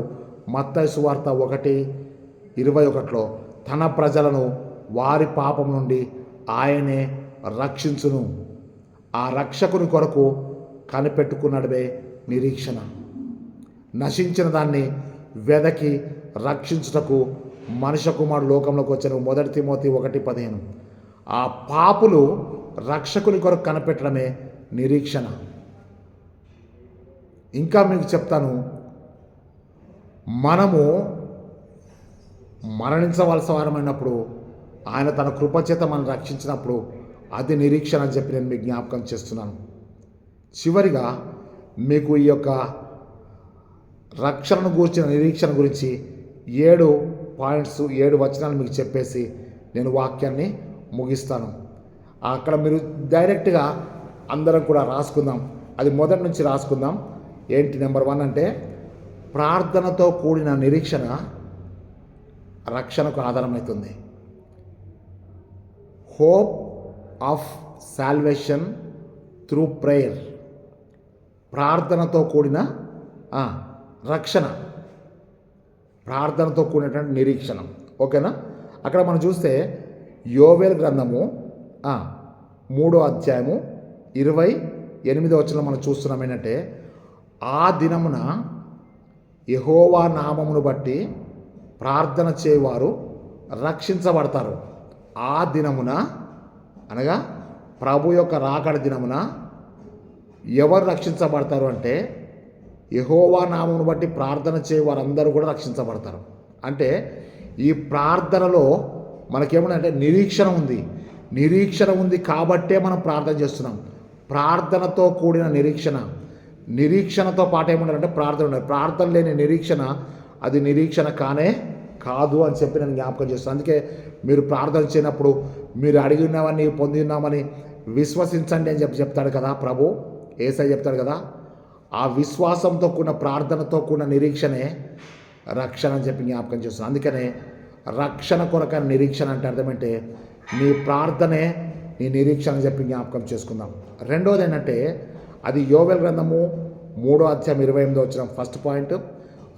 మత్తయి సువార్త 1:21 తన ప్రజలను వారి పాపం నుండి ఆయనే రక్షించును. ఆ రక్షకుని కొరకు కనిపెట్టుకున్నడే నిరీక్షణ. నశించిన దాన్ని వెదకి రక్షించుటకు మనుష్య కుమారుడు లోకంలోకి వచ్చాను. 1 తిమోతి 1:15. ఆ పాపులు రక్షకుని కొరకు కనిపెట్టడమే నిరీక్షణ. ఇంకా మీకు చెప్తాను, మనము మరణించవలసిన వారమైనప్పుడు ఆయన తన కృపచేత మనం రక్షించినప్పుడు అది నిరీక్షణ అని చెప్పి నేను మీకు జ్ఞాపకం చేస్తున్నాను. చివరిగా మీకు ఈ యొక్క రక్షణను గూర్చిన నిరీక్షణ గురించి 7 పాయింట్స్ 7 వచనాలు మీకు చెప్పేసి నేను వాక్యాన్ని ముగిస్తాను. అక్కడ మీరు డైరెక్ట్గా అందరం కూడా రాసుకుందాం. అది మొదటి నుంచి రాసుకుందాం. ఏంటి? నెంబర్ 1 అంటే ప్రార్థనతో కూడిన నిరీక్షణ రక్షణకు ఆధారమవుతుంది. Hope of salvation through prayer. ప్రార్థనతో కూడిన రక్షణ, ప్రార్థనతో కూడినటువంటి నిరీక్షణ. ఓకేనా? అక్కడ మనం చూస్తే యోవేలు గ్రంథము 3:28 మనం చూస్తున్నాం. ఏంటంటే ఆ దినమున యెహోవా నామమును బట్టి ప్రార్థన చేయవారు రక్షించబడతారు. ఆ దినమున అనగా ప్రభు యొక్క రాకడ దినమున ఎవరు రక్షించబడతారు అంటే యెహోవా నామమును బట్టి ప్రార్థన చేయవారందరూ కూడా రక్షించబడతారు. అంటే ఈ ప్రార్థనలో మనకేమన్నా నిరీక్షణ ఉంది. నిరీక్షణ ఉంది కాబట్టే మనం ప్రార్థన చేస్తున్నాం. ప్రార్థనతో కూడిన నిరీక్షణ. నిరీక్షణతో పాటు ఏముండాలంటే ప్రార్థన ఉండాలి. ప్రార్థన లేని నిరీక్షణ అది నిరీక్షణ కాదు అని చెప్పి నేను జ్ఞాపకం చేస్తాను. అందుకే మీరు ప్రార్థన చేయనప్పుడు మీరు అడిగి ఉన్నామని పొంది ఉన్నామని విశ్వసించండి అని చెప్తాడు కదా ప్రభు. యేసయ్య చెప్తాడు కదా. ఆ విశ్వాసంతో కూడిన ప్రార్థనతో కూడిన నిరీక్షణే రక్షణ అని చెప్పి జ్ఞాపకం చేస్తున్నాను. అందుకనే రక్షణ కొరకైన నిరీక్షణ అంటే అర్థమంటే నీ ప్రార్థనే నీ నిరీక్షణ అని చెప్పి జ్ఞాపకం చేసుకుందాం. రెండోది ఏంటంటే అది యోవేలు గ్రంథము 3:28 ఫస్ట్ పాయింట్.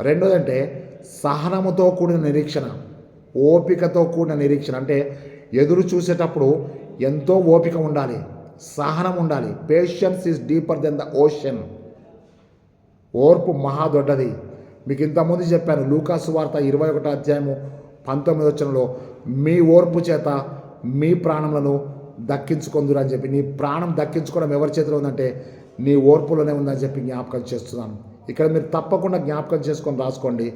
రెండోది అంటే సహనముతో కూడిన నిరీక్షణ, ఓపికతో కూడిన నిరీక్షణ. అంటే ఎదురు చూసేటప్పుడు ఎంతో ఓపిక ఉండాలి, సహనం ఉండాలి. Patience is deeper than the ocean. ఓర్పు మహా దొడ్డది. మీకు ఇంతకుముందు చెప్పాను లూకాసు వార్త 21:19 మీ ఓర్పు చేత మీ ప్రాణములను దక్కించుకొందురు అని చెప్పి. నీ ప్రాణం దక్కించుకోవడం ఎవరి చేతిలో ఉందంటే నీ ఓర్పులోనే ఉందని చెప్పి జ్ఞాపకం చేస్తున్నాను. ఇక్కడ మీరు తప్పకుండా జ్ఞాపకం చేసుకొని రాసుకోండి.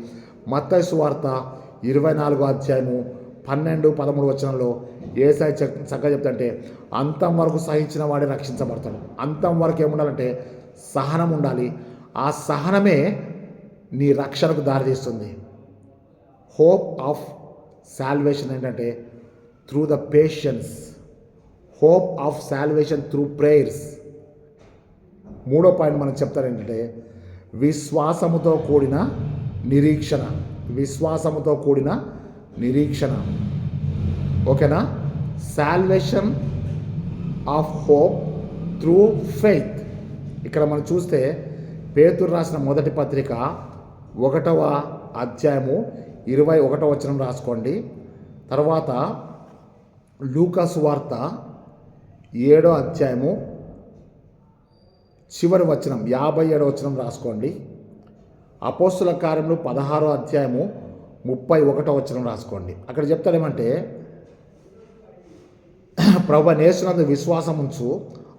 మత్తయి సువార్త 24:12-13 యేసయ్య చక్కగా చెప్తుంటే అంతం వరకు సహించిన వాడే రక్షించబడతాడు. అంతం వరకు ఏముండాలంటే సహనం ఉండాలి. ఆ సహనమే నీ రక్షణకు దారితీస్తుంది. హోప్ ఆఫ్ సాల్వేషన్ ఏంటంటే through the patience. Hope of salvation through prayers. 3వ పాయింట్ మనం చెప్తారు ఏంటంటే విశ్వాసముతో కూడిన నిరీక్షణ, విశ్వాసముతో కూడిన నిరీక్షణ. ఓకేనా? Salvation of hope through faith. ఇక్కడ మనం చూస్తే పేతురు రాసిన మొదటి పత్రిక 1వ అధ్యాయము 21వ వచనం రాసుకోండి. తర్వాత లూకాసు వార్త 7వ అధ్యాయము చివరి వచనం 57వ వచనం రాసుకోండి. అపోస్తుల కార్యములు 16వ అధ్యాయము 31వ వచనం రాసుకోండి. అక్కడ చెప్తాడేమంటే, ప్రభువైన యేసునందు విశ్వాసం ఉంచు,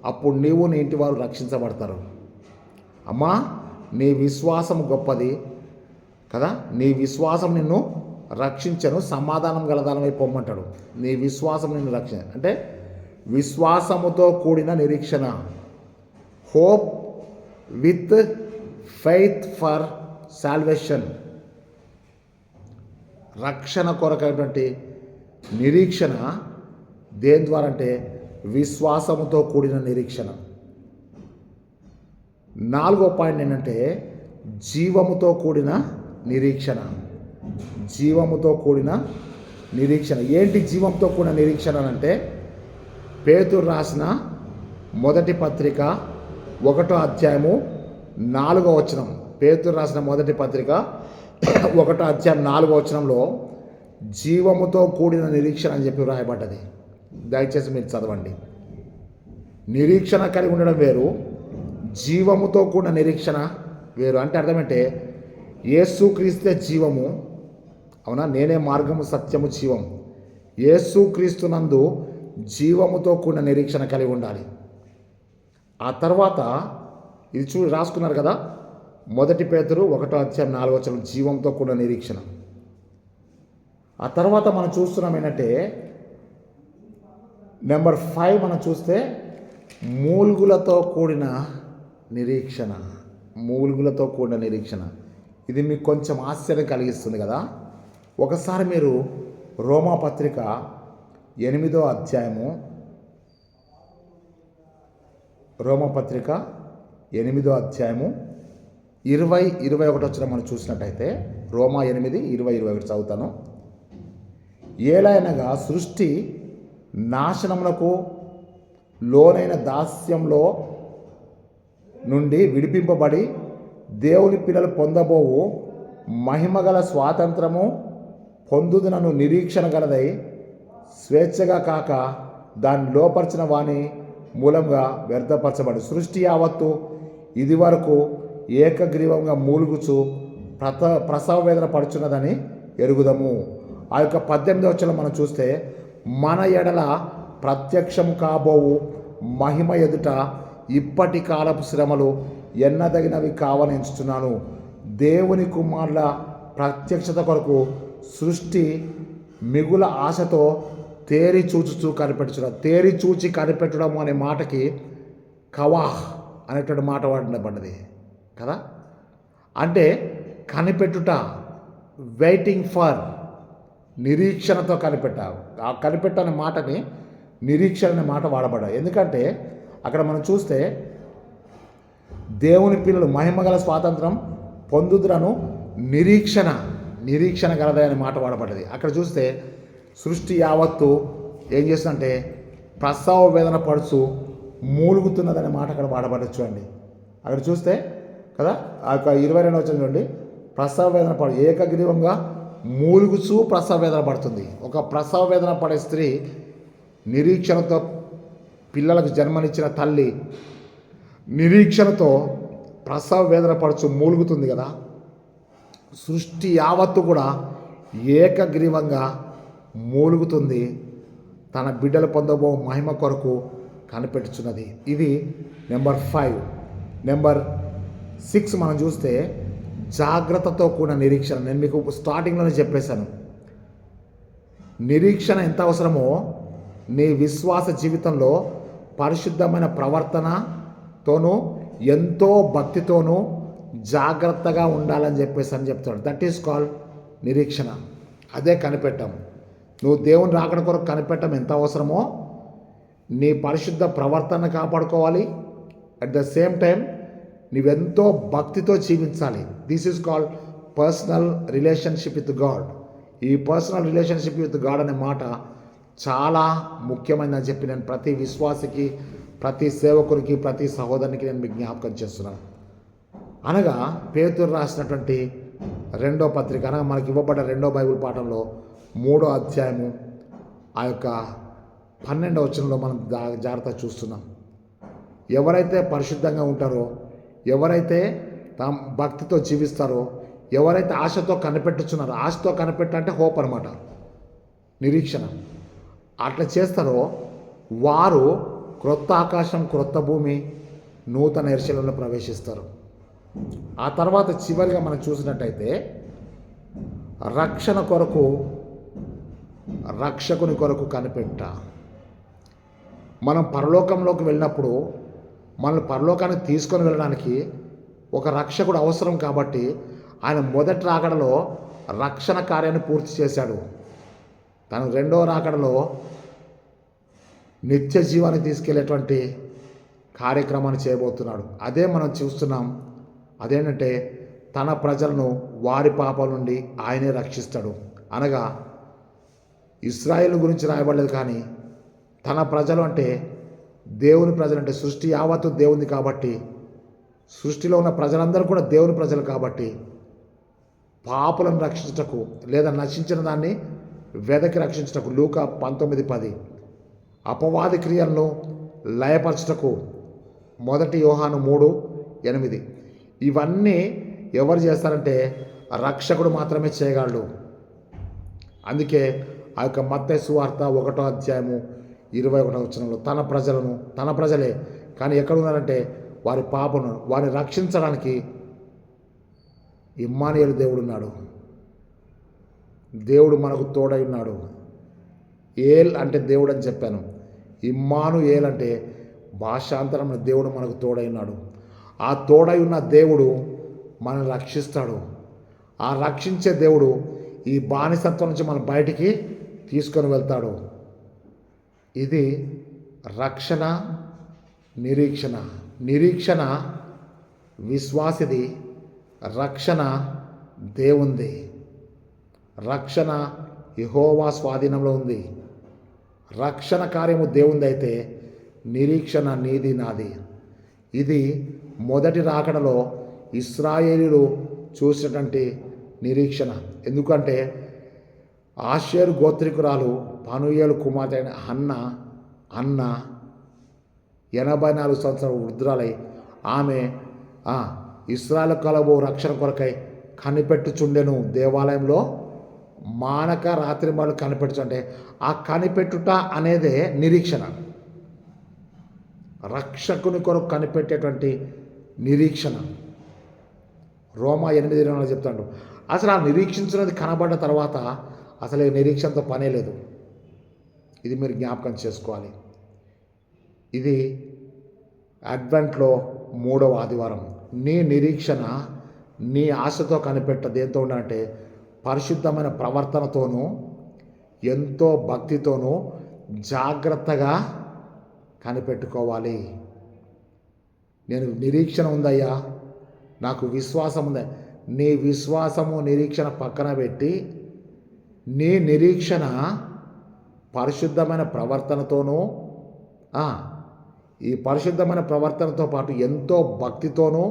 అప్పుడు నీవు నీ ఇంటి వారు రక్షించబడతారు. అమ్మా, నీ విశ్వాసం గొప్పది కదా, నీ విశ్వాసం నిన్ను రక్షించను, సమాధానం గలదానమై పొమ్మంటాడు. నీ విశ్వాసం నిన్ను రక్షణ అంటే విశ్వాసముతో కూడిన నిరీక్షణ. Hope with faith for salvation. రక్షణ కొరకైనటువంటి నిరీక్షణ దేని ద్వారా అంటే విశ్వాసముతో కూడిన నిరీక్షణ. 4వ పాయింట్ ఏంటంటే జీవముతో కూడిన నిరీక్షణ. జీవముతో కూడిన నిరీక్షణ. ఏంటి జీవంతో కూడిన నిరీక్షణ అంటే, పేతురు రాసిన మొదటి పత్రిక 1వ అధ్యాయము 4వ వచనం. పేతురు రాసిన మొదటి పత్రిక 1వ అధ్యాయం 4వ వచనంలో జీవముతో కూడిన నిరీక్షణ అని చెప్పి వ్రాయబడ్డది. దయచేసి మీరు చదవండి. నిరీక్షణ కలిగి ఉండడం వేరు, జీవముతో కూడిన నిరీక్షణ వేరు. అంటే అర్థమంటే యేసుక్రీస్తే జీవము, అవునా? నేనే మార్గము సత్యము జీవం. యేసుక్రీస్తునందు జీవముతో కూడిన నిరీక్షణ కలిగి ఉండాలి. ఆ తర్వాత ఇది రాసుకున్నారు కదా, మొదటి పేతురు 1వ అధ్యాయం 4వ వచనం, జీవంతో కూడిన నిరీక్షణ. ఆ తర్వాత మనం చూస్తున్నాం ఏంటంటే నెంబర్ 5 మనం చూస్తే మూల్గులతో కూడిన నిరీక్షణ. మూల్గులతో కూడిన నిరీక్షణ. ఇది మీకు కొంచెం ఆశ్చర్యం కలిగిస్తుంది కదా. ఒకసారి మీరు రోమా పత్రిక 8వ అధ్యాయము, రోమా పత్రిక 8వ అధ్యాయము 20-21 వచ్చిన మనం చూసినట్టయితే, రోమా 8:20-21 చదువుతాను. ఏలయనగా సృష్టి నాశనమునకు లోనైన దాస్యంలో నుండి విడిపింపబడి దేవుని పిల్లలు పొందబోవు మహిమగల స్వాతంత్రము పొందుదునను నిరీక్షణ గలదై స్వేచ్ఛగా కాక దాన్ని లోపరిచిన వాని మూలంగా వ్యర్థపరచబడి సృష్టి యావత్తు ఇది వరకు ఏకగ్రీవంగా మూలుగుచు ప్రసవ వేదన పడుచున్నదని ఎరుగుదము. ఆ యొక్క 18వ వచనం మనం చూస్తే, మన ఎడల ప్రత్యక్షము కాబోవు మహిమ ఎదుట ఇప్పటి కాలపు శ్రమలు ఎన్నదగినవి కావని ఎంచుతున్నాను. దేవుని కుమారుల ప్రత్యక్షత కొరకు సృష్టి మిగుల ఆశతో తేరి చూచి కనిపెట్టడం అనే మాటకి కవాహ్ అనేటువంటి మాట వాడబడ్డది కదా. అంటే కనిపెట్టుట, వెయిటింగ్ ఫర్, నిరీక్షణతో ఆ కనిపెట్టనే మాటని నిరీక్షణ అనే మాట వాడబడ్డాయి. ఎందుకంటే అక్కడ మనం చూస్తే దేవుని పిల్లలు మహిమగల స్వాతంత్రం పొందుదురను నిరీక్షణ గలదా అనే మాట వాడబడ్డది. అక్కడ చూస్తే సృష్టి యావత్తు ఏం చేస్తుందంటే ప్రసవ వేదన పడుచు మూలుగుతున్నదనే మాట అక్కడ వాడబడచ్చు అండి. అక్కడ చూస్తే కదా, ఆ యొక్క 22వ వచనం నుండి ప్రసవ వేదన పడు ఏకగ్రీవంగా మూలుగుచూ ప్రసవ వేదన పడుతుంది. ఒక ప్రసవ వేదన పడే స్త్రీ, నిరీక్షణతో పిల్లలకు జన్మనిచ్చిన తల్లి నిరీక్షణతో ప్రసవ వేదన పడుచు మూలుగుతుంది కదా. సృష్టి యావత్తు కూడా ఏకగ్రీవంగా మూలుగుతుంది, తన బిడ్డలు పొందబో మహిమ కొరకు కనిపెట్టుచున్నది. ఇది నెంబర్ 5. నెంబర్ 6 మనం చూస్తే జాగ్రత్తతో కూడిన నిరీక్షణ. నేను మీకు స్టార్టింగ్లోనే చెప్పేశాను, నిరీక్షణ ఎంత అవసరమో నీ విశ్వాస జీవితంలో పరిశుద్ధమైన ప్రవర్తనతోనూ ఎంతో భక్తితోనూ జాగ్రత్తగా ఉండాలని చెప్తాడు. దట్ ఈస్ కాల్డ్ నిరీక్షణ. అదే కనిపెట్టం. నువ్వు దేవుని రాకడ కొరకు కనిపెట్టం ఎంత అవసరమో నీ పరిశుద్ధ ప్రవర్తన కాపాడుకోవాలి. అట్ ద సేమ్ టైం నువ్వెంతో భక్తితో జీవించాలి. This is called personal relationship with God. ఈ పర్సనల్ రిలేషన్షిప్ విత్ గాడ్ అనే మాట చాలా ముఖ్యమైనదని చెప్పి నేను ప్రతి విశ్వాసికి, ప్రతి సేవకునికి, ప్రతి సహోదరునికి నేను మీకు జ్ఞాపకం చేస్తున్నాను. అనగా పేతురు రాసినటువంటి రెండో పత్రిక, అనగా మనకి ఇవ్వబడ్డ రెండో బైబిల్ పాఠంలో 3వ అధ్యాయము ఆ యొక్క 12వ వచనంలో మనం జాగ్రత్త చూస్తున్నాం. ఎవరైతే పరిశుద్ధంగా ఉంటారో, ఎవరైతే తమ భక్తితో జీవిస్తారో, ఎవరైతే ఆశతో కనిపెట్టుచున్నారో, ఆశతో కనిపెట్టంటే హోప్ అనమాట, నిరీక్షణ, అట్లా చేస్తారో వారు క్రొత్త ఆకాశం, క్రొత్త భూమి, నూతన యెరూషలేములో ప్రవేశిస్తారు. ఆ తర్వాత చివరిగా మనం చూసినట్టయితే రక్షణ కొరకు, రక్షకుని కొరకు కనిపెట్ట. మనం పరలోకంలోకి వెళ్ళినప్పుడు మనల్ని పరలోకానికి తీసుకొని వెళ్ళడానికి ఒక రక్షకుడు అవసరం. కాబట్టి ఆయన మొదటి రాకడలో రక్షణ కార్యాన్ని పూర్తి చేశాడు. తను రెండో రాకడలో నిత్య జీవాన్ని తీసుకెళ్లేటువంటి కార్యక్రమాన్ని చేయబోతున్నాడు. అదే మనం చూస్తున్నాం. అదేంటంటే తన ప్రజలను వారి పాపాల నుండి ఆయనే రక్షిస్తాడు. అనగా ఇశ్రాయేలు గురించి రాయబడలేదు, కానీ తన ప్రజలు అంటే దేవుని ప్రజలు, అంటే సృష్టి యావత్తు దేవుని కాబట్టి, సృష్టిలో ఉన్న ప్రజలందరూ కూడా దేవుని ప్రజలు కాబట్టి పాపులను రక్షించుటకు లేదా నశించిన దాన్ని వెదకి రక్షించుటకు లూకా 19:10, అపవాది క్రియలను లయపరచుటకు 1 యోహాను 3:8. ఇవన్నీ ఎవరు చేస్తారంటే రక్షకుడు మాత్రమే చేయగలడు. అందుకే ఆ యొక్క మత్తయి సువార్త 1వ అధ్యాయము 21వ వచనంలో తన ప్రజలే కానీ ఎక్కడ ఉన్నారంటే వారి పాపను వారిని రక్షించడానికి ఇమ్మానుయేలు దేవుడు ఉన్నాడు. దేవుడు మనకు తోడై ఉన్నాడు. ఏల్ అంటే దేవుడు అని చెప్పాను. ఇమ్మానుయేల్ అంటే భాషాంతరం దేవుడు మనకు తోడై ఉన్నాడు. ఆ తోడై ఉన్న దేవుడు మనల్ని రక్షిస్తాడు. ఆ రక్షించే దేవుడు ఈ బానిసత్వం నుంచి మనం బయటికి తీసుకొని వెళ్తాడు. ఇది రక్షణ, నిరీక్షణ. నిరీక్షణ విశ్వాసిది, రక్షణ దేవుంది. రక్షణ యెహోవా స్వాధీనంలో ఉంది. రక్షణ కార్యము దేవుంది అయితే నిరీక్షణ నీది, నాది. ఇది మొదటి రాకడలో ఇశ్రాయేలీయులు చూసినటువంటి నిరీక్షణ. ఎందుకంటే ఆషేరు గోత్రికురాలు పనూయేలు కుమార్తె అయిన అన్న 84 సంవత్సరాల వృద్ధురాలై ఆమె ఇశ్రాయేలు కలబో రక్షణ కొరకై కనిపెట్టుచుండెను. దేవాలయంలో మానక రాత్రి వాళ్ళు కనిపెట్టుచుంటే ఆ కనిపెట్టుట అనేదే నిరీక్షణ. రక్షకుని కొరకు కనిపెట్టేటువంటి నిరీక్షణ. రోమా 8:20 చెప్తాడు. అసలు ఆ నిరీక్షించినది కనబడ్డ తర్వాత అసలు ఈ నిరీక్షణతో పనే లేదు. ఇది మీరు జ్ఞాపకం చేసుకోవాలి. ఇది అడ్వెంట్లో 3వ ఆదివారం. నీ నిరీక్షణ నీ ఆశతో కనిపెట్ట దేంతో ఉండాలంటే పరిశుద్ధమైన ప్రవర్తనతోనూ ఎంతో భక్తితోనూ జాగ్రత్తగా కనిపెట్టుకోవాలి. నేను నిరీక్షణ ఉందయ్యా, నాకు విశ్వాసం ఉంది. నీ విశ్వాసము నిరీక్షణ పక్కన పెట్టి నీ నిరీక్షణ పరిశుద్ధమైన ప్రవర్తనతోనూ, ఈ పరిశుద్ధమైన ప్రవర్తనతో పాటు ఎంతో భక్తితోనూ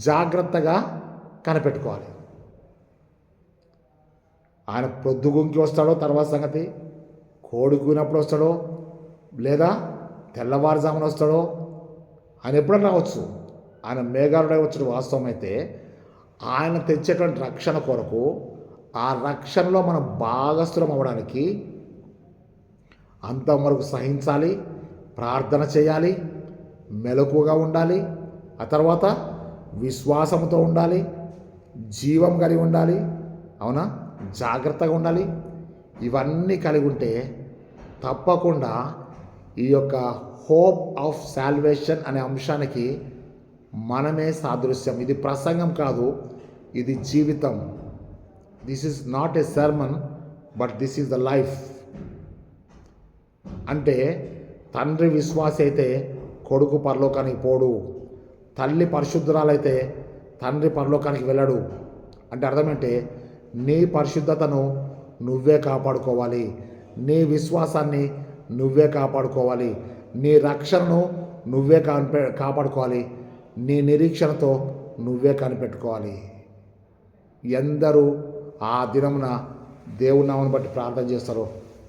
జాగ్రత్తగా కనిపెట్టుకోవాలి. ఆయన పొద్దుగుంకి వస్తాడో తర్వాత సంగతి, కోడుకున్నప్పుడు వస్తాడో లేదా తెల్లవారుజామున వస్తాడో, ఆయన ఎప్పుడన్నా రావచ్చు. ఆయన మేఘాలుడై వచ్చాడు వాస్తవం అయితే, ఆయన తెచ్చేటువంటి రక్షణ కొరకు ఆ రక్షణలో మనం భాగస్థులం అవ్వడానికి అంతవరకు సహించాలి, ప్రార్థన చేయాలి, మెలకుగా ఉండాలి, ఆ తర్వాత విశ్వాసంతో ఉండాలి, జీవం కలిగి ఉండాలి, అవునా, జాగ్రత్తగా ఉండాలి. ఇవన్నీ కలిగి ఉంటే తప్పకుండా ఈ యొక్క హోప్ ఆఫ్ సాల్వేషన్ అనే అంశానికి మనమే సాదృశ్యం. ఇది ప్రసంగం కాదు, ఇది జీవితం. This is not a sermon, but this is the life. అంటే తండ్రి విశ్వాసి అయితే కొడుకు పరలోకానికి పోడు, తల్లి పరిశుద్ధురాలైతే తండ్రి పరలోకానికి వెళ్ళడు. అంటే అర్థం ఏంటి? నీ పరిశుద్ధతను నువ్వే కాపాడుకోవాలి, నీ విశ్వాసాన్ని నువ్వే కాపాడుకోవాలి, నీ రక్షణను నువ్వే కాపాడుకోవాలి, నీ నిరీక్షణతో నువ్వే కనిపెట్టుకోవాలి. ఎందరూ ఆ దినమున దేవుని నామమును బట్టి ప్రార్థన చేస్తారో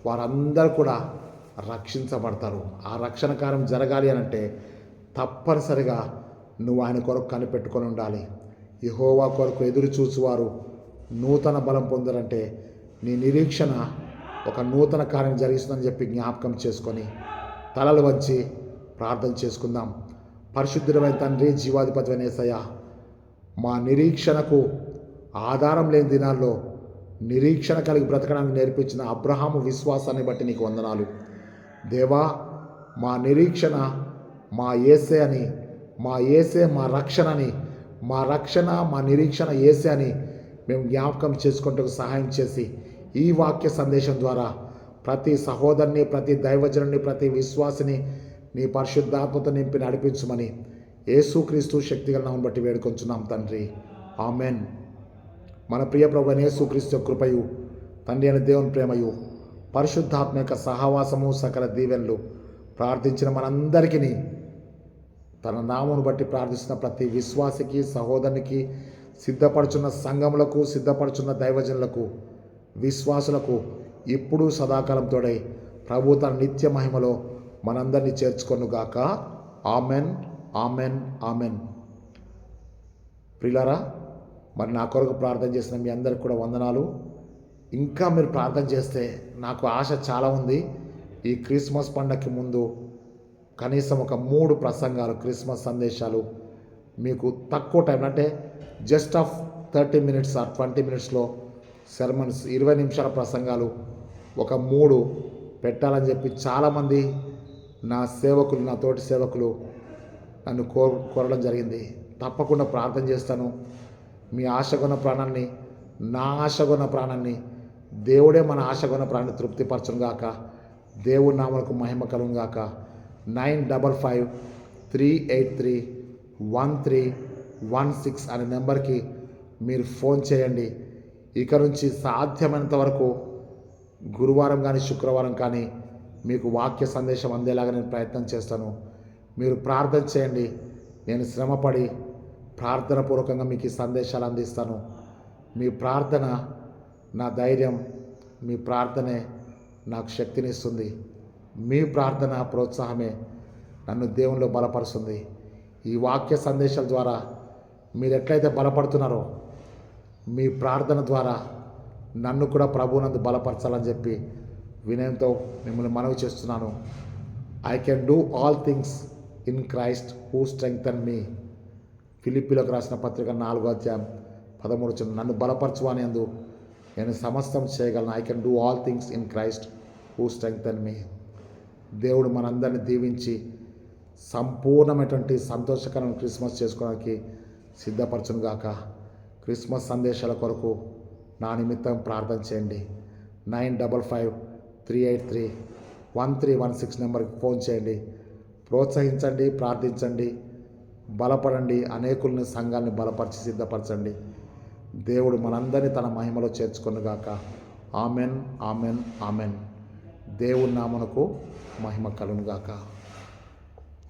వారందరూ కూడా రక్షించబడతారు. ఆ రక్షణ కార్యం జరగాలి అనంటే తప్పనిసరిగా నువ్వు ఆయన కొరకు కనిపెట్టుకొని ఉండాలి. యెహోవా కొరకు ఎదురు చూచువారు నూతన బలం పొందరంటే నీ నిరీక్షణ ఒక నూతన కార్యం జరిగిస్తుందని చెప్పి జ్ఞాపకం చేసుకొని తలలు వంచి ప్రార్థన చేసుకుందాం. పరిశుద్ధుడైన తండ్రి, జీవాధిపతి యేసయ్యా, మా నిరీక్షణకు ఆధారం లేని దినాల్లో నిరీక్షణ కలిగి బ్రతకడానికి నేర్పించిన అబ్రహాము విశ్వాసాన్ని బట్టి నీకు వందనాలు. దేవా, మా నిరీక్షణ మా యేసే అని, మా యేసే మా రక్షణ అని, మా రక్షణ మా నిరీక్షణ యేసే అని మేము జ్ఞాపకం చేసుకుంటూ సహాయం చేసి ఈ వాక్య సందేశం ద్వారా ప్రతి సహోదరుని, ప్రతి దైవజనుని, ప్రతి విశ్వాసిని నీ పరిశుద్ధాత్మతో నింపి నడిపించమని యేసుక్రీస్తు శక్తిగల నామమును బట్టి వేడుకొంచున్నాం తండ్రి. ఆమెన్. మన ప్రియ ప్రభువైన యేసుక్రీస్తు కృపయు, తండ్రి అయిన దేవుని ప్రేమయు, పరిశుద్ధాత్మ యొక్క సహవాసము, సకల దీవెనలు ప్రార్థించిన మనందరికీ, తన నామమును బట్టి ప్రార్థిస్తున్న ప్రతి విశ్వాసికి, సహోదరునికి, సిద్ధపడుచున్న సంఘములకు, సిద్ధపడుచున్న దైవజనులకు, విశ్వాసులకు ఇప్పుడు సదాకాలం తోడై ప్రభు తన నిత్య మహిమలో మనందరినీ చేర్చుకొనుగాక. Amen, amen, amen. ప్రియులారా, మరి నా కొరకు ప్రార్థన చేసిన మీ అందరికి కూడా వందనాలు. ఇంకా మీరు ప్రార్థన చేస్తే నాకు ఆశ చాలా ఉంది. ఈ క్రిస్మస్ పండగకి ముందు కనీసం ఒక 3 ప్రసంగాలు, క్రిస్మస్ సందేశాలు మీకు తక్కువ టైం, అంటే జస్ట్ ఆఫ్ 30 minutes ఆర్ 20 minutesలో సెర్మన్స్, 20 నిమిషాల ప్రసంగాలు ఒక 3 పెట్టాలని చెప్పి చాలామంది నా సేవకులు, నా తోటి సేవకులు నన్ను కోరడం జరిగింది. తప్పకుండా ప్రార్థన చేస్తాను. మీ ఆశగొన్న ప్రాణాన్ని, నా ఆశగొన్న ప్రాణాన్ని, దేవుడే మన ఆశగొన్న ప్రాణాన్ని తృప్తిపరచును గాక. దేవుడి నామమునకు మహిమ కలుగును గాక. 9553831316 అనే నెంబర్కి మీరు ఫోన్ చేయండి. ఇక నుంచి సాధ్యమైనంత వరకు గురువారం కానీ శుక్రవారం కానీ మీకు వాక్య సందేశం అందేలాగా నేను ప్రయత్నం చేస్తాను. మీరు ప్రార్థన చేయండి. నేను శ్రమపడి ప్రార్థనపూర్వకంగా మీకు ఈ సందేశాలు అందిస్తాను. మీ ప్రార్థన నా ధైర్యం, మీ ప్రార్థనే నాకు శక్తినిస్తుంది. మీ ప్రార్థన ప్రోత్సాహమే నన్ను దేవునిలో బలపరుస్తుంది. ఈ వాక్య సందేశాల ద్వారా మీరు ఎట్లయితే బలపడుతున్నారో, మీ ప్రార్థన ద్వారా నన్ను కూడా ప్రభువునందు బలపరచాలని చెప్పి వినయంతో మిమ్మల్ని మనవి చేస్తున్నాను. I can do all things in Christ who strengthen me. ఫిలిప్పీలకు రాసిన పత్రిక 4:13 నన్ను బలపరచువాని అందు నేను సమస్తం చేయగలను. I can do all things in Christ who strengthen me. దేవుడు మనందరినీ దీవించి సంపూర్ణమైనటువంటి సంతోషకరమైన క్రిస్మస్ చేసుకోవడానికి సిద్ధపరచును గాక. క్రిస్మస్ సందేశాల కొరకు నా నిమిత్తం ప్రార్థన చేయండి. 9553831316 నెంబర్కి ఫోన్ చేయండి. ప్రోత్సహించండి, ప్రార్థించండి, బలపడండి. అనేకుల్ని, సంఘాన్ని బలపరిచి సిద్ధపరచండి. దేవుడు మనందరినీ తన మహిమలో చేర్చుకొనుగాక. Amen, amen, amen. దేవుని నామమునకు మహిమ కలుగును గాక.